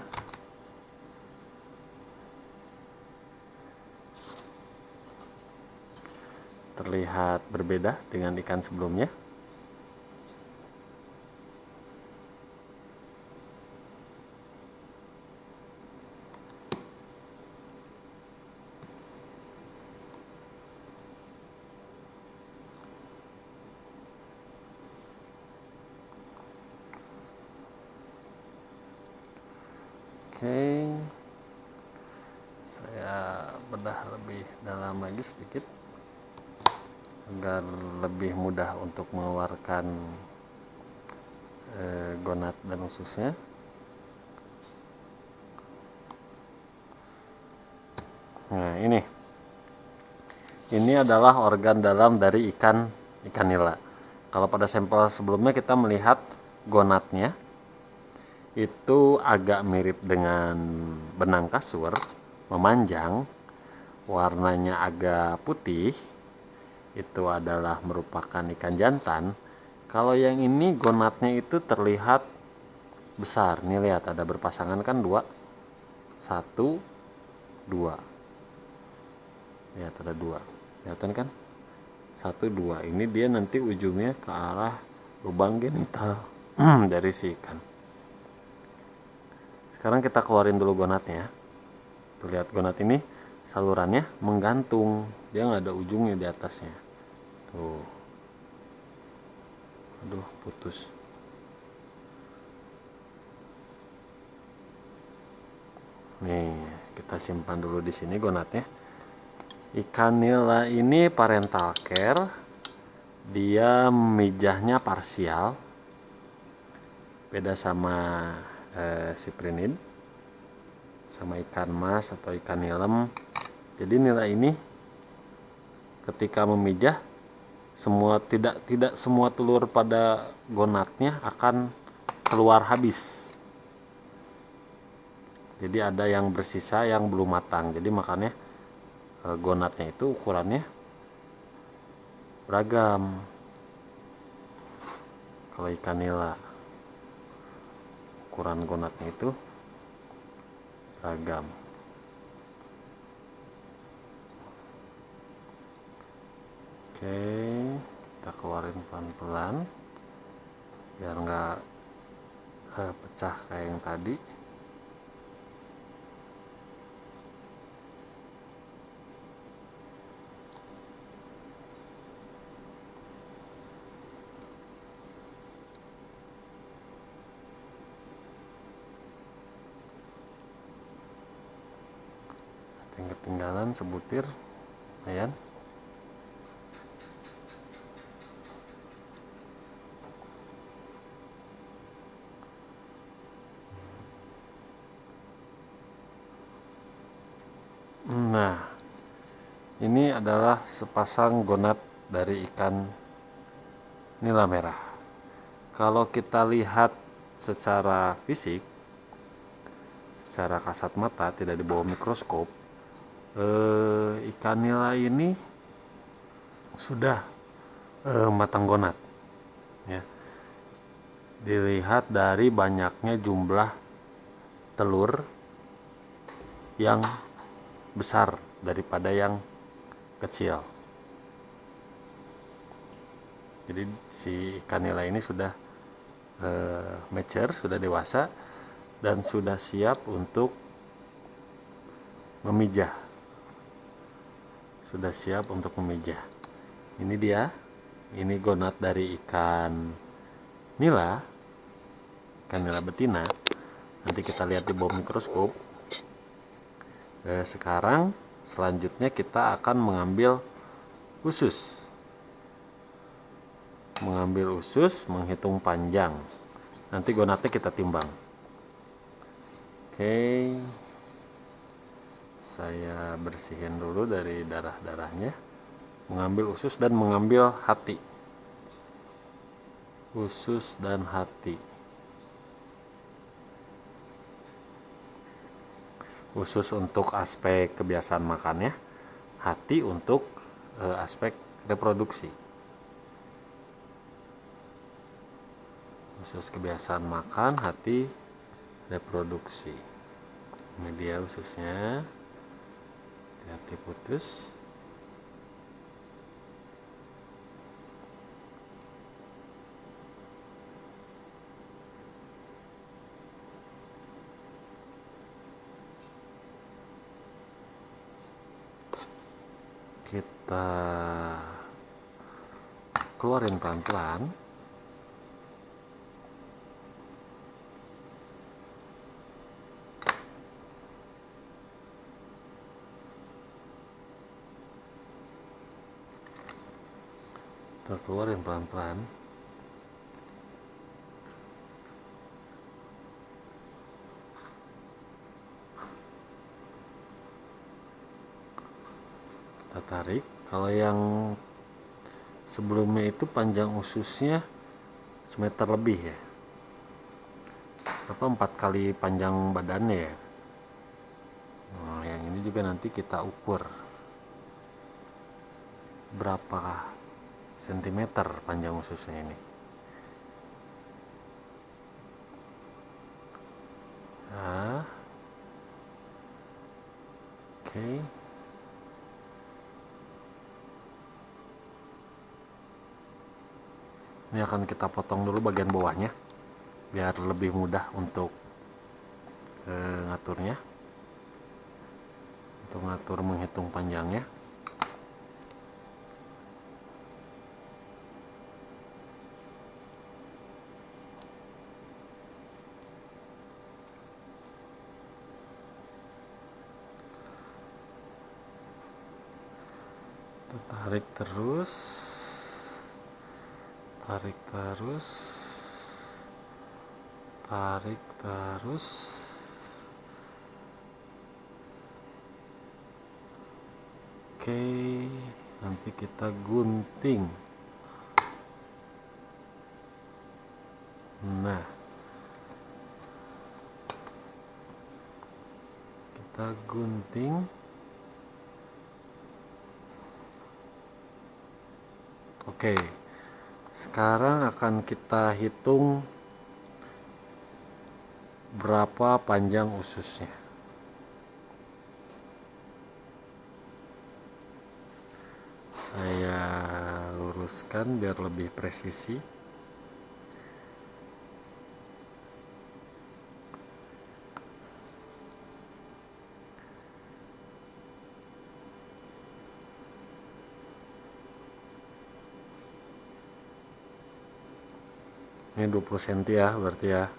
S1: Terlihat berbeda dengan ikan sebelumnya. Oke, saya bedah lebih dalam lagi sedikit agar lebih mudah untuk mengeluarkan gonad dan ususnya. Nah, ini adalah organ dalam dari ikan nila. Kalau pada sampel sebelumnya kita melihat gonadnya itu agak mirip dengan benang kasur, memanjang. warnanya agak putih, itu adalah merupakan ikan jantan. Kalau yang ini gonatnya itu terlihat besar. Nih lihat, ada berpasangan kan, 2, 1, 2. Lihat ada 2. Kelihatan kan? 1, 2. Ini dia nanti ujungnya ke arah lubang genital dari si ikan. Sekarang kita keluarin dulu gonatnya. Tuh lihat, gonat ini salurannya menggantung, dia nggak ada ujungnya di atasnya. Tuh, aduh putus. Nih, kita simpan dulu di sini gonatnya. Ikan nila ini parental care, dia memijahnya parsial, beda sama siprinid, sama ikan mas atau ikan nilem. Jadi nila ini ketika memijah, tidak semua telur pada gonatnya akan keluar habis. Jadi ada yang bersisa yang belum matang. Jadi makanya gonatnya itu ukurannya beragam. Kalau ikan nila ukuran gonatnya itu beragam. Oke, kita keluarin pelan-pelan biar nggak pecah kayak yang tadi. Yang ketinggalan sebutir, lumayan. Nah, ini adalah sepasang gonat dari ikan nila merah. Kalau kita lihat secara fisik, secara kasat mata, tidak di bawah mikroskop, ikan nila ini sudah matang gonat, ya. Dilihat dari banyaknya jumlah telur yang besar daripada yang kecil. Jadi si ikan nila ini sudah mature, sudah dewasa dan sudah siap untuk memijah. Sudah siap untuk memijah. Ini dia, ini gonat dari ikan nila betina. Nanti kita lihat di bawah mikroskop. Sekarang selanjutnya kita akan mengambil usus. Menghitung panjang. Nanti gonatnya kita timbang. Oke, saya bersihin dulu dari darah-darahnya. Mengambil usus dan mengambil hati. Usus dan hati. Usus untuk aspek kebiasaan makannya, hati untuk aspek reproduksi. Usus kebiasaan makan, hati reproduksi. Ini dia ususnya. Hati putus. Kita keluarin pelan-pelan. Kita keluarin pelan-pelan. Kita tarik. Kalau yang sebelumnya itu panjang ususnya semeter lebih ya, apa 4 kali panjang badannya ya. Nah, yang ini juga nanti kita ukur berapa sentimeter panjang ususnya ini. Nah, oke. Ini akan kita potong dulu bagian bawahnya biar lebih mudah untuk ngaturnya, untuk ngatur menghitung panjangnya. Tarik terus, tarik terus, tarik terus. Oke, nanti kita gunting. Nah, kita gunting. Oke, sekarang akan kita hitung berapa panjang ususnya. Saya luruskan biar lebih presisi. Ini 20 cm ya berarti ya.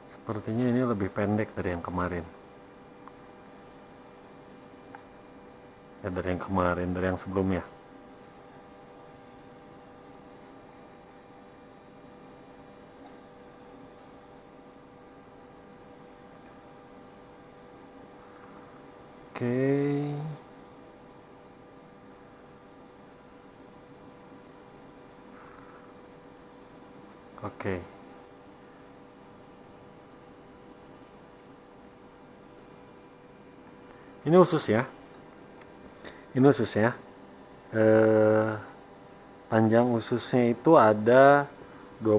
S1: Sepertinya ini lebih pendek dari yang kemarin. Ya, dari yang kemarin, dari yang sebelumnya. Oke. Oke. Ini usus ya. Ini ususnya. Panjang ususnya itu ada 20.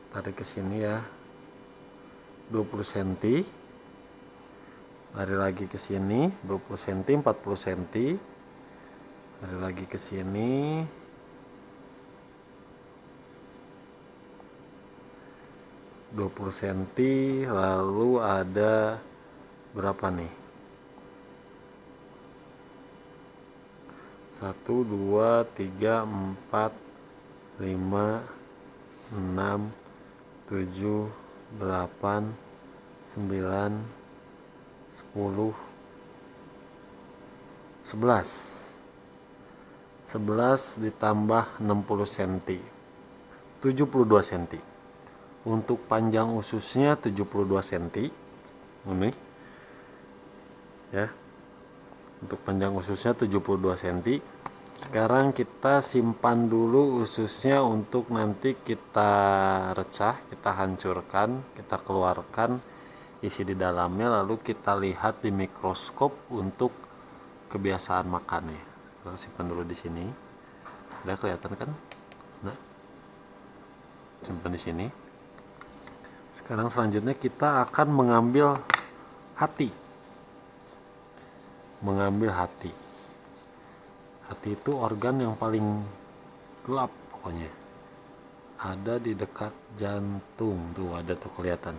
S1: Tarik ke sini ya. 20 cm. Lari lagi ke sini 20 cm, 40 cm. Lari lagi ke sini 20 cm, lalu ada berapa nih? 1 2 3 4 5 6 7 8 9 10 11 ditambah 60 cm 72 cm. Untuk panjang ususnya 72 cm. Ini ya. Untuk panjang ususnya 72 cm. Sekarang kita simpan dulu ususnya untuk nanti kita recah, kita hancurkan, kita keluarkan isi di dalamnya, lalu kita lihat di mikroskop untuk kebiasaan makannya. Kita simpan dulu di sini. Udah kelihatan kan? Nah, simpan di sini. Sekarang selanjutnya kita akan mengambil hati. Mengambil hati. Hati itu organ yang paling gelap pokoknya. Ada di dekat jantung. Tuh ada tuh kelihatan.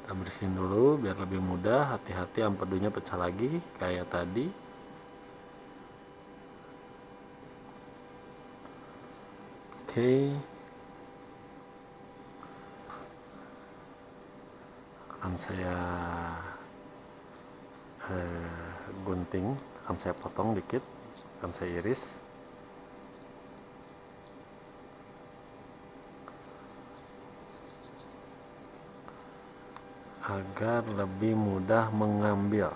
S1: Kita bersihin dulu biar lebih mudah. Hati-hati empedunya pecah lagi kayak tadi. Oke. Akan saya gunting, akan saya potong dikit, akan saya iris. agar lebih mudah mengambil.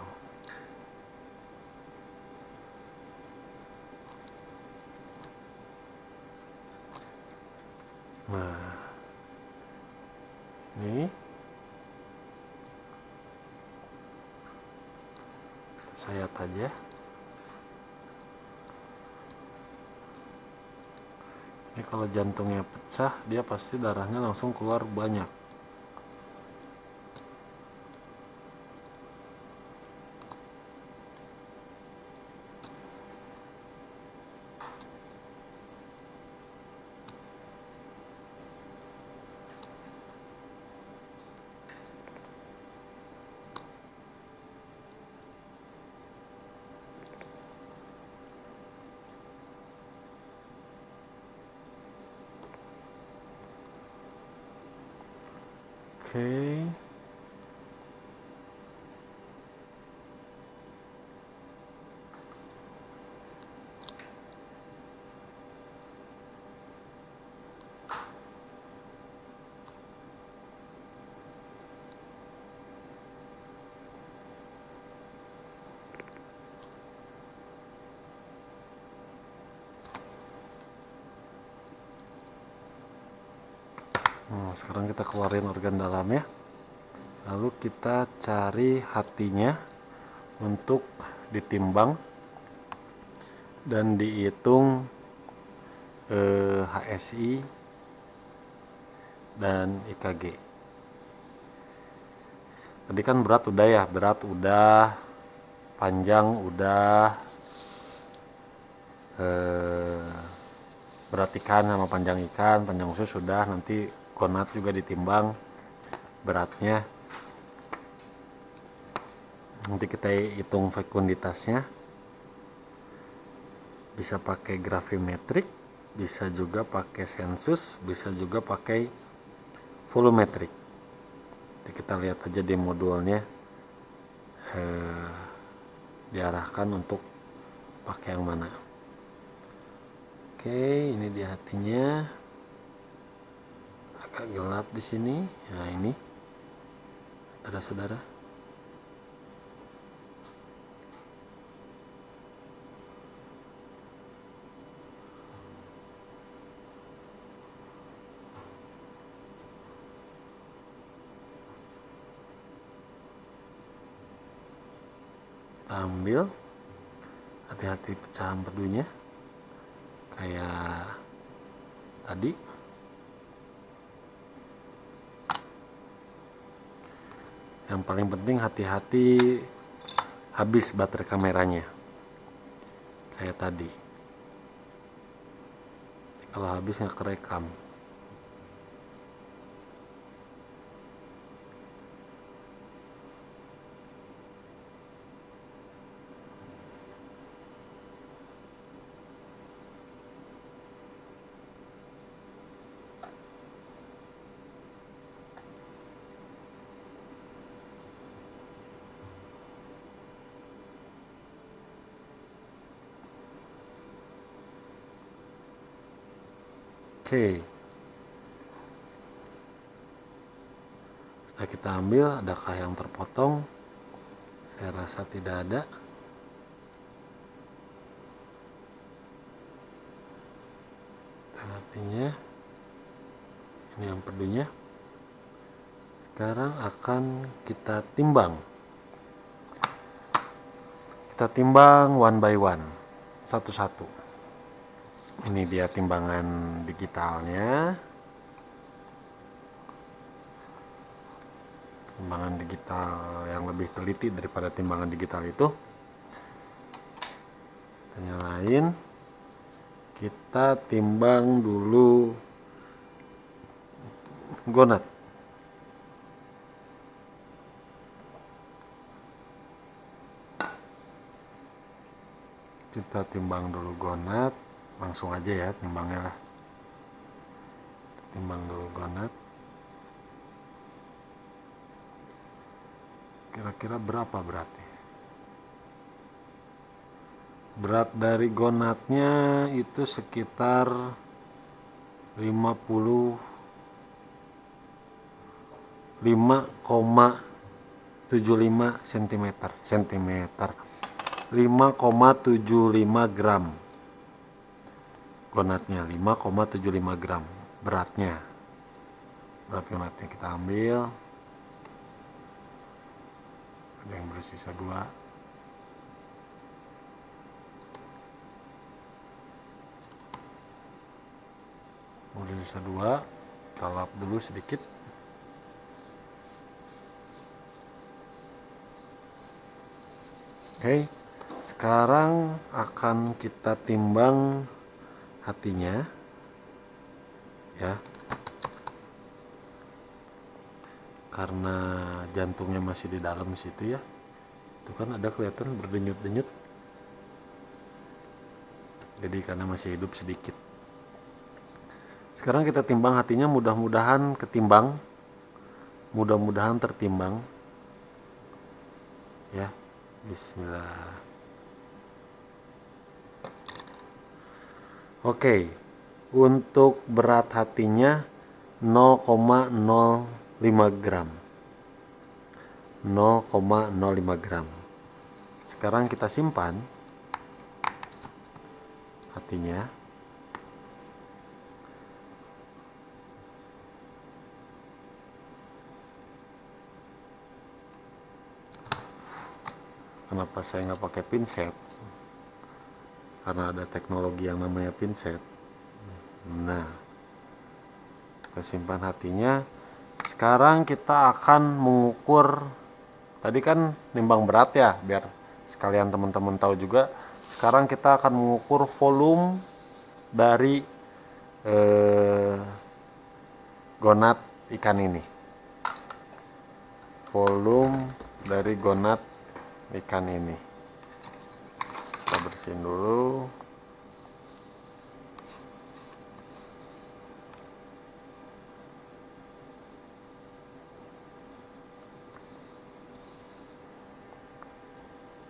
S1: Nah, ini sayat aja. Ini kalau jantungnya pecah, dia pasti darahnya langsung keluar banyak. Oke. Nah, sekarang kita keluarin organ dalamnya. Lalu kita cari hatinya untuk ditimbang dan dihitung HSI dan IKG. Tadi kan berat udah ya, panjang udah, berat ikan sama panjang ikan, panjang usus sudah, nanti gonat juga ditimbang beratnya. Nanti kita hitung fekunditasnya, bisa pakai gravimetrik, bisa juga pakai sensus, bisa juga pakai volumetrik. Nanti kita lihat aja di modulnya, diarahkan untuk pakai yang mana. Oke, ini di hatinya agak gelap di sini. Nah, ini saudara-saudara. Kita ambil, hati-hati pecahan perdunya kayak tadi. Yang paling penting hati-hati habis baterai kameranya kayak tadi. Kalau habis nggak kerekam. Oke, setelah kita ambil, adakah yang terpotong? Saya rasa tidak ada. Artinya ini yang perdunya. Sekarang akan kita timbang. Kita timbang one by one, satu-satu. Ini dia timbangan digitalnya. Timbangan digital yang lebih teliti daripada timbangan digital itu. Kita nyalain. Kita timbang dulu gonat. Kita timbang dulu gonat. Langsung aja ya timbangnya lah. Timbang dulu gonat. Kira-kira berapa beratnya? Berat dari gonatnya itu sekitar 5,5 5,75 cm 5,75 gram gonatnya, 5,75 gram berat gonatnya. Kita ambil, ada yang bersisa 2. Bersisa 2, kita lap dulu sedikit. Oke, sekarang akan kita timbang hatinya ya, karena jantungnya masih di dalam situ ya. Itu kan ada kelihatan berdenyut-denyut, jadi karena masih hidup sedikit. Sekarang kita timbang hatinya, mudah-mudahan ketimbang, mudah-mudahan tertimbang ya. Bismillah. Oke, untuk berat hatinya 0,05 gram. 0,05 gram. Sekarang kita simpan hatinya. Kenapa saya nggak pakai pinset? Karena ada teknologi yang namanya pinset. Nah, kita simpan hatinya. Sekarang kita akan mengukur. Tadi kan nimbang berat ya, biar sekalian teman-teman tahu juga. Sekarang kita akan mengukur volume dari gonat ikan ini. Volume dari gonat ikan ini. Kita bersihin dulu.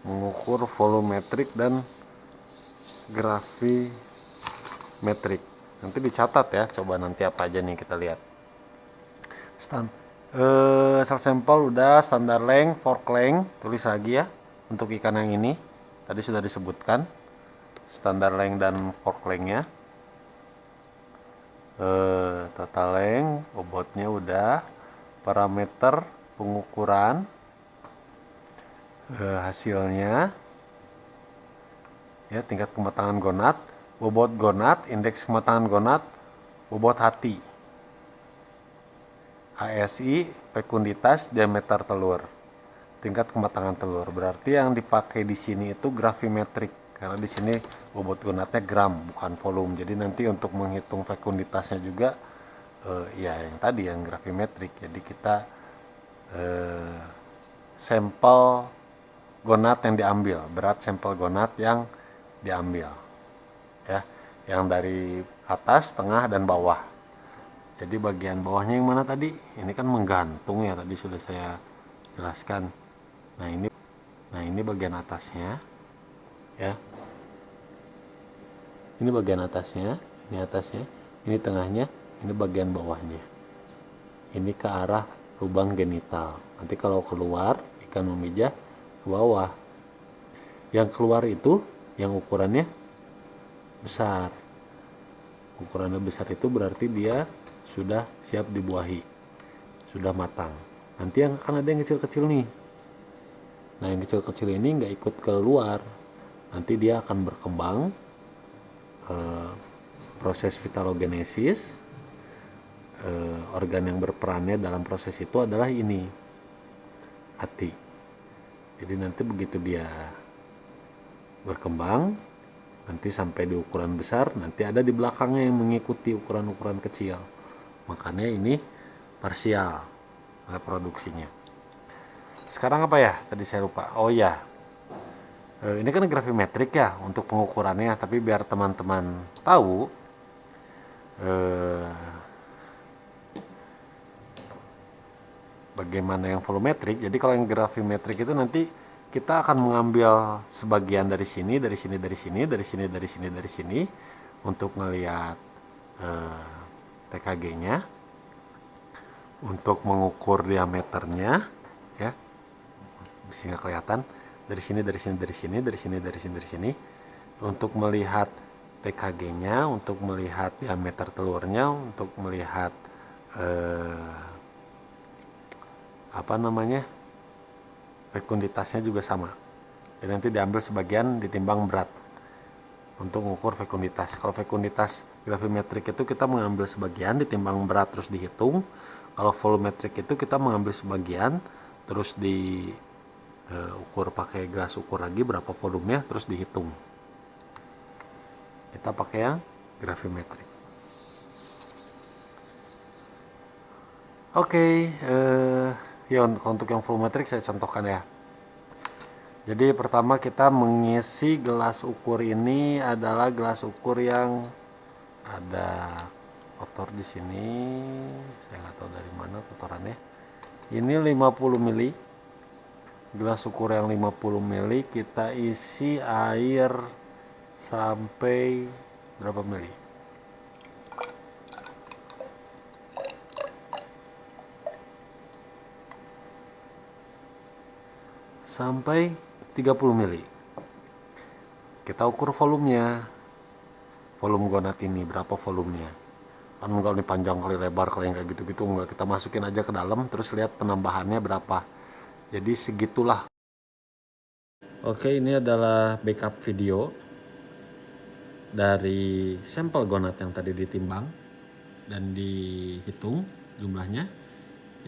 S1: Mengukur volumetrik dan gravimetrik. Nanti dicatat ya, coba nanti apa aja nih kita lihat. Asal sampel udah, standar length, fork length, tulis lagi ya untuk ikan yang ini. Tadi sudah disebutkan standar length dan fork length-nya. Total length, bobotnya udah, parameter pengukuran, hasilnya ya, tingkat kematangan gonat, bobot gonat, indeks kematangan gonat, bobot hati, HSI, fekunditas, diameter telur, tingkat kematangan telur. Berarti yang dipakai di sini itu gravimetrik, karena di sini bobot gonatnya gram bukan volume. Jadi nanti untuk menghitung fekunditasnya juga ya yang tadi yang gravimetrik. Jadi kita sampel gonat yang diambil, berat sampel gonat yang diambil ya, yang dari atas, tengah, dan bawah. Jadi bagian bawahnya yang mana tadi? Ini kan menggantung ya, tadi sudah saya jelaskan. Nah ini bagian atasnya ya. Ini bagian atasnya, ini atasnya, ini tengahnya, ini bagian bawahnya. Ini ke arah lubang genital. Nanti kalau keluar, ikan memijah ke bawah. Yang keluar itu yang ukurannya besar. Ukurannya besar itu berarti dia sudah siap dibuahi, sudah matang. Nanti yang akan ada yang kecil-kecil nih. Nah yang kecil-kecil ini nggak ikut keluar, nanti dia akan berkembang, proses vitalogenesis. Organ yang berperannya dalam proses itu adalah ini, hati. Jadi nanti begitu dia berkembang, nanti sampai di ukuran besar, nanti ada di belakangnya yang mengikuti ukuran-ukuran kecil. Makanya ini parsial reproduksinya. Sekarang apa ya? Tadi saya lupa. Oh ya, ini kan gravimetrik ya untuk pengukurannya. Tapi biar teman-teman tahu, bagaimana yang volumetrik. Jadi kalau yang gravimetrik itu nanti kita akan mengambil sebagian dari sini, dari sini, dari sini, dari sini, dari sini, dari sini, untuk ngelihat TKG-nya, untuk mengukur diameternya ya. bisa nggak kelihatan, dari sini, dari sini, dari sini, dari sini, dari sini, dari sini, untuk melihat TKG-nya, untuk melihat diameter telurnya, untuk melihat apa namanya, fekunditasnya juga sama. Jadi nanti diambil sebagian, ditimbang berat untuk mengukur fekunditas. Kalau fekunditas gravimetrik itu kita mengambil sebagian, ditimbang berat, terus dihitung. Kalau volumetrik itu kita mengambil sebagian, terus diukur pakai gelas ukur lagi berapa volumenya, terus dihitung. Kita pakai yang gravimetrik. Oke, ya untuk yang volumetrik saya contohkan ya. Jadi pertama kita mengisi gelas ukur ini adalah gelas ukur yang ada kotor di sini. Saya nggak tahu dari mana kotorannya. Ini 50 mili. Gelas ukur yang 50 mili kita isi air sampai berapa mili? Sampai 30 mili. Kita ukur volumenya. Volume gonat ini berapa volumenya? Kan enggak ini panjang kali lebar kali yang kayak gitu-gitu, enggak, kita masukin aja ke dalam terus lihat penambahannya berapa. Jadi segitulah. Oke, ini adalah backup video dari sampel gonat yang tadi ditimbang dan dihitung jumlahnya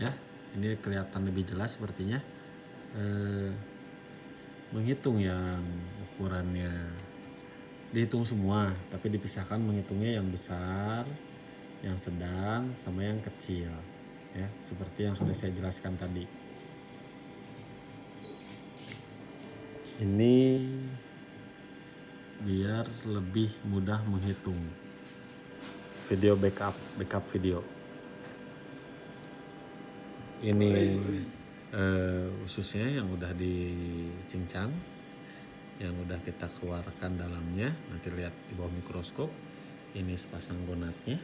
S1: ya. Ini kelihatan lebih jelas sepertinya. Menghitung yang ukurannya dihitung semua, tapi dipisahkan menghitungnya yang besar, yang sedang, sama yang kecil ya, seperti yang sudah saya jelaskan tadi. Ini biar lebih mudah menghitung. Video backup video ini ususnya yang udah dicincang, yang udah kita keluarkan dalamnya. Nanti lihat di bawah mikroskop. Ini sepasang gonatnya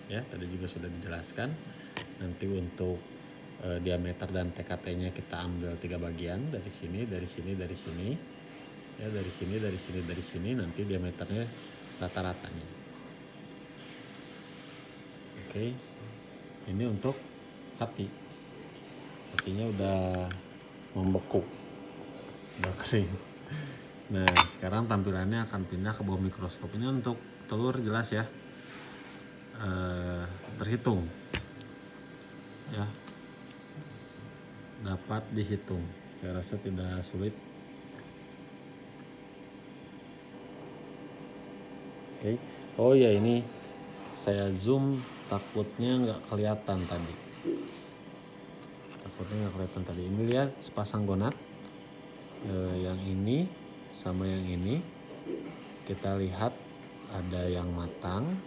S1: ya, tadi juga sudah dijelaskan. Nanti untuk diameter dan TKT-nya kita ambil 3 bagian, dari sini, dari sini, dari sini ya, dari sini, dari sini, dari sini. Nanti diameternya rata-ratanya. Oke, ini untuk hatinya udah membeku, udah kering. Nah, sekarang tampilannya akan pindah ke bawah mikroskop. Ini untuk telur jelas ya, terhitung ya, dapat dihitung. Saya rasa tidak sulit. Oke. Oh ya, ini saya zoom takutnya nggak kelihatan tadi. Ini lihat sepasang gonat, yang ini sama yang ini. Kita lihat ada yang matang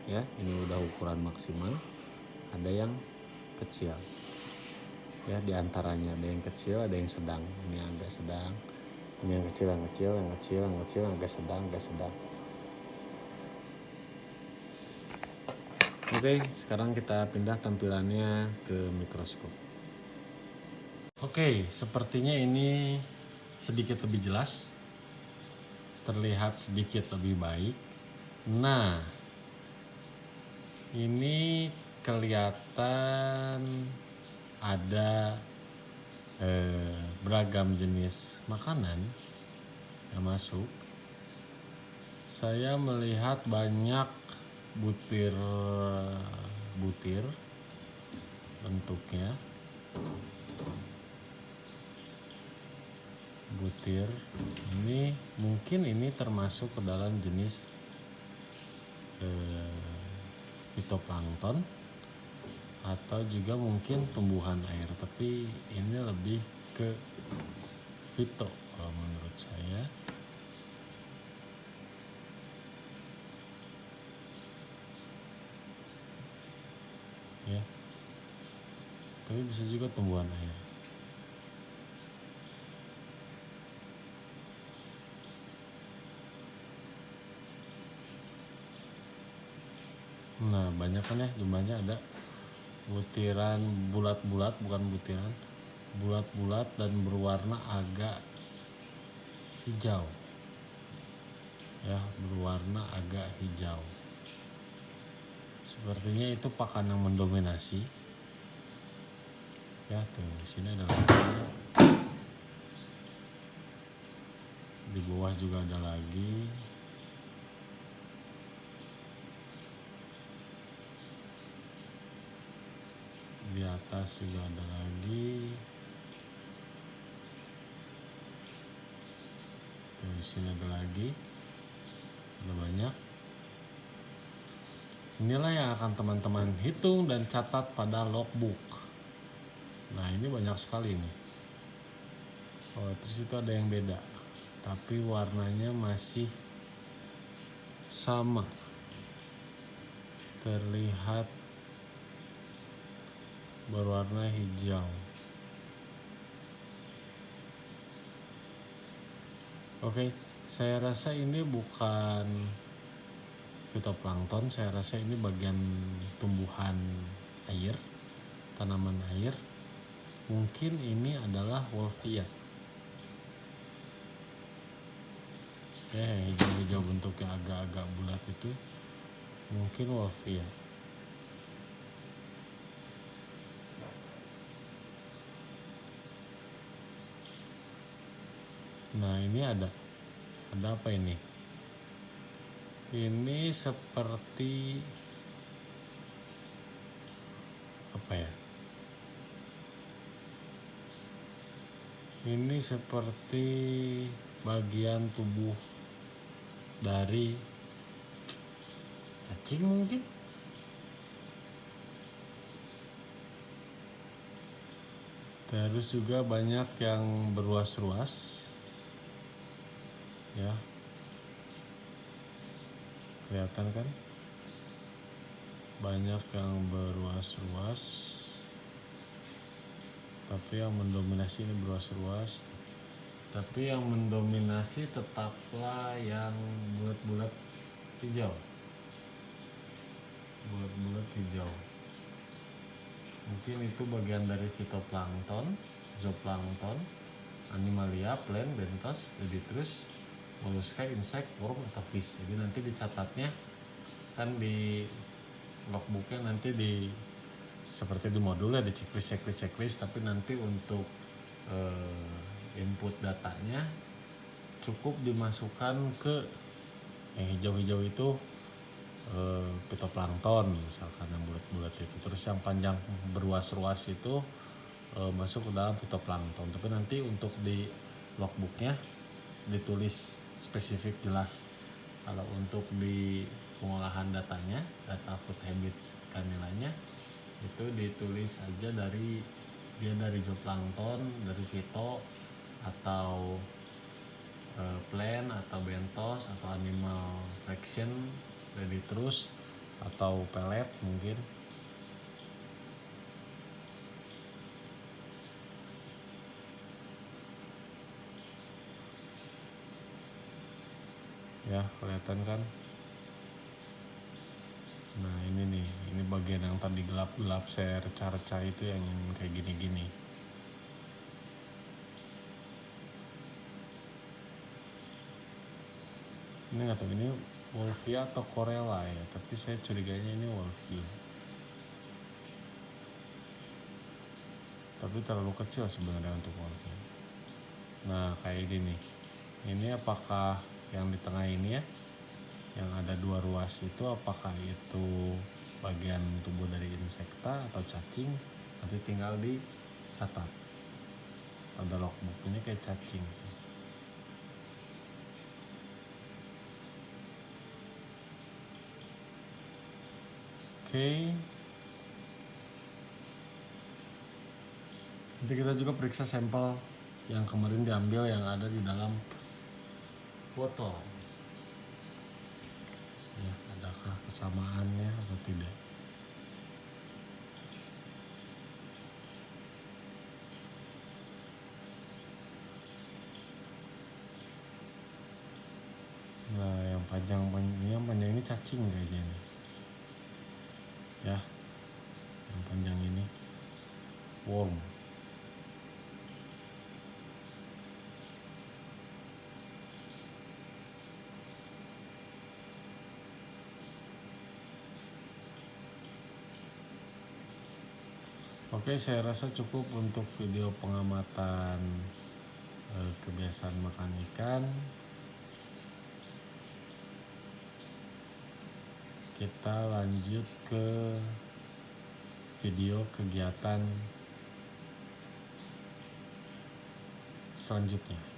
S1: ya, ini udah ukuran maksimal. Ada yang kecil ya, diantaranya ada yang kecil, ada yang sedang. Ini agak sedang, ini yang kecil, yang kecil, yang kecil, yang kecil, agak sedang, agak sedang. Oke, sekarang kita pindah tampilannya ke mikroskop. Oke, sepertinya ini sedikit lebih jelas, terlihat sedikit lebih baik. Nah, ini kelihatan ada beragam jenis makanan yang masuk. Saya melihat banyak butir bentuknya. Butir ini mungkin ini termasuk ke dalam jenis fitoplankton atau juga mungkin tumbuhan air, tapi ini lebih ke fito kalau menurut saya. Ya, tapi bisa juga tumbuhan air. Nah, banyak kan ya jumlahnya, ada butiran bulat-bulat, bukan butiran, bulat-bulat dan berwarna agak hijau. Ya, berwarna agak hijau. Sepertinya itu pakan yang mendominasi. Ya, tuh sini ada lagi. Di bawah juga ada lagi. Di atas juga ada lagi. Tuh, di sini ada lagi. Ada banyak. Inilah yang akan teman-teman hitung dan catat pada logbook. Nah, ini banyak sekali nih. Oh, terus itu ada yang beda. Tapi warnanya masih sama. Terlihat berwarna hijau. Oke, saya rasa ini bukan fitoplankton, saya rasa ini bagian tumbuhan air, tanaman air. Mungkin ini adalah wolfia. Ya, hijau-hijau bentuknya agak-agak bulat itu mungkin wolfia. Nah, ini ada apa ini? Ini seperti apa ya? Ini seperti bagian tubuh dari cacing mungkin. Terus juga banyak yang berruas-ruas. Ya. Kelihatan kan? Banyak yang berruas-ruas. Tapi yang mendominasi ini berruas-ruas. Tapi yang mendominasi tetaplah yang bulat-bulat hijau. Bulat-bulat hijau. Mungkin itu bagian dari fitoplankton, zooplankton, animalia, plant, bentos, detritus, mollusca, insect, worm, atau fish. Jadi nanti dicatatnya kan di logbooknya nanti di seperti di modulnya ada checklist, tapi nanti untuk input datanya cukup dimasukkan ke yang hijau-hijau itu fitoplankton misalkan yang bulat-bulat itu, terus yang panjang berruas-ruas itu masuk ke dalam fitoplankton. Tapi nanti untuk di logbooknya ditulis spesifik jelas. Kalau untuk di pengolahan datanya, data food habits ikan nilainya itu ditulis aja dari zooplankton, dari fito atau plant atau bentos atau animal fraction, detritus atau pellet mungkin. Ya, kelihatan kan? Nah, ini nih, ini bagian yang tadi gelap-gelap saya reca-reca itu yang kayak gini-gini. Ini nggak tahu ini wolfia atau corella ya, tapi saya curiganya ini wolfia. Tapi terlalu kecil sebenarnya untuk wolfia. Nah, kayak gini. Ini apakah yang di tengah ini ya, yang ada dua ruas itu, apakah itu bagian tubuh dari insekta atau cacing? Nanti tinggal dicatat pada logbook. Ini kayak cacing sih. Oke. Nanti kita juga periksa sampel yang kemarin diambil yang ada di dalam botol. Ya, adakah kesamaannya atau tidak? Nah, yang panjang ini cacing kayaknya nih. Ya, yang panjang ini worm.
S2: Oke, saya rasa cukup untuk video pengamatan kebiasaan makan ikan. Kita lanjut ke video kegiatan selanjutnya.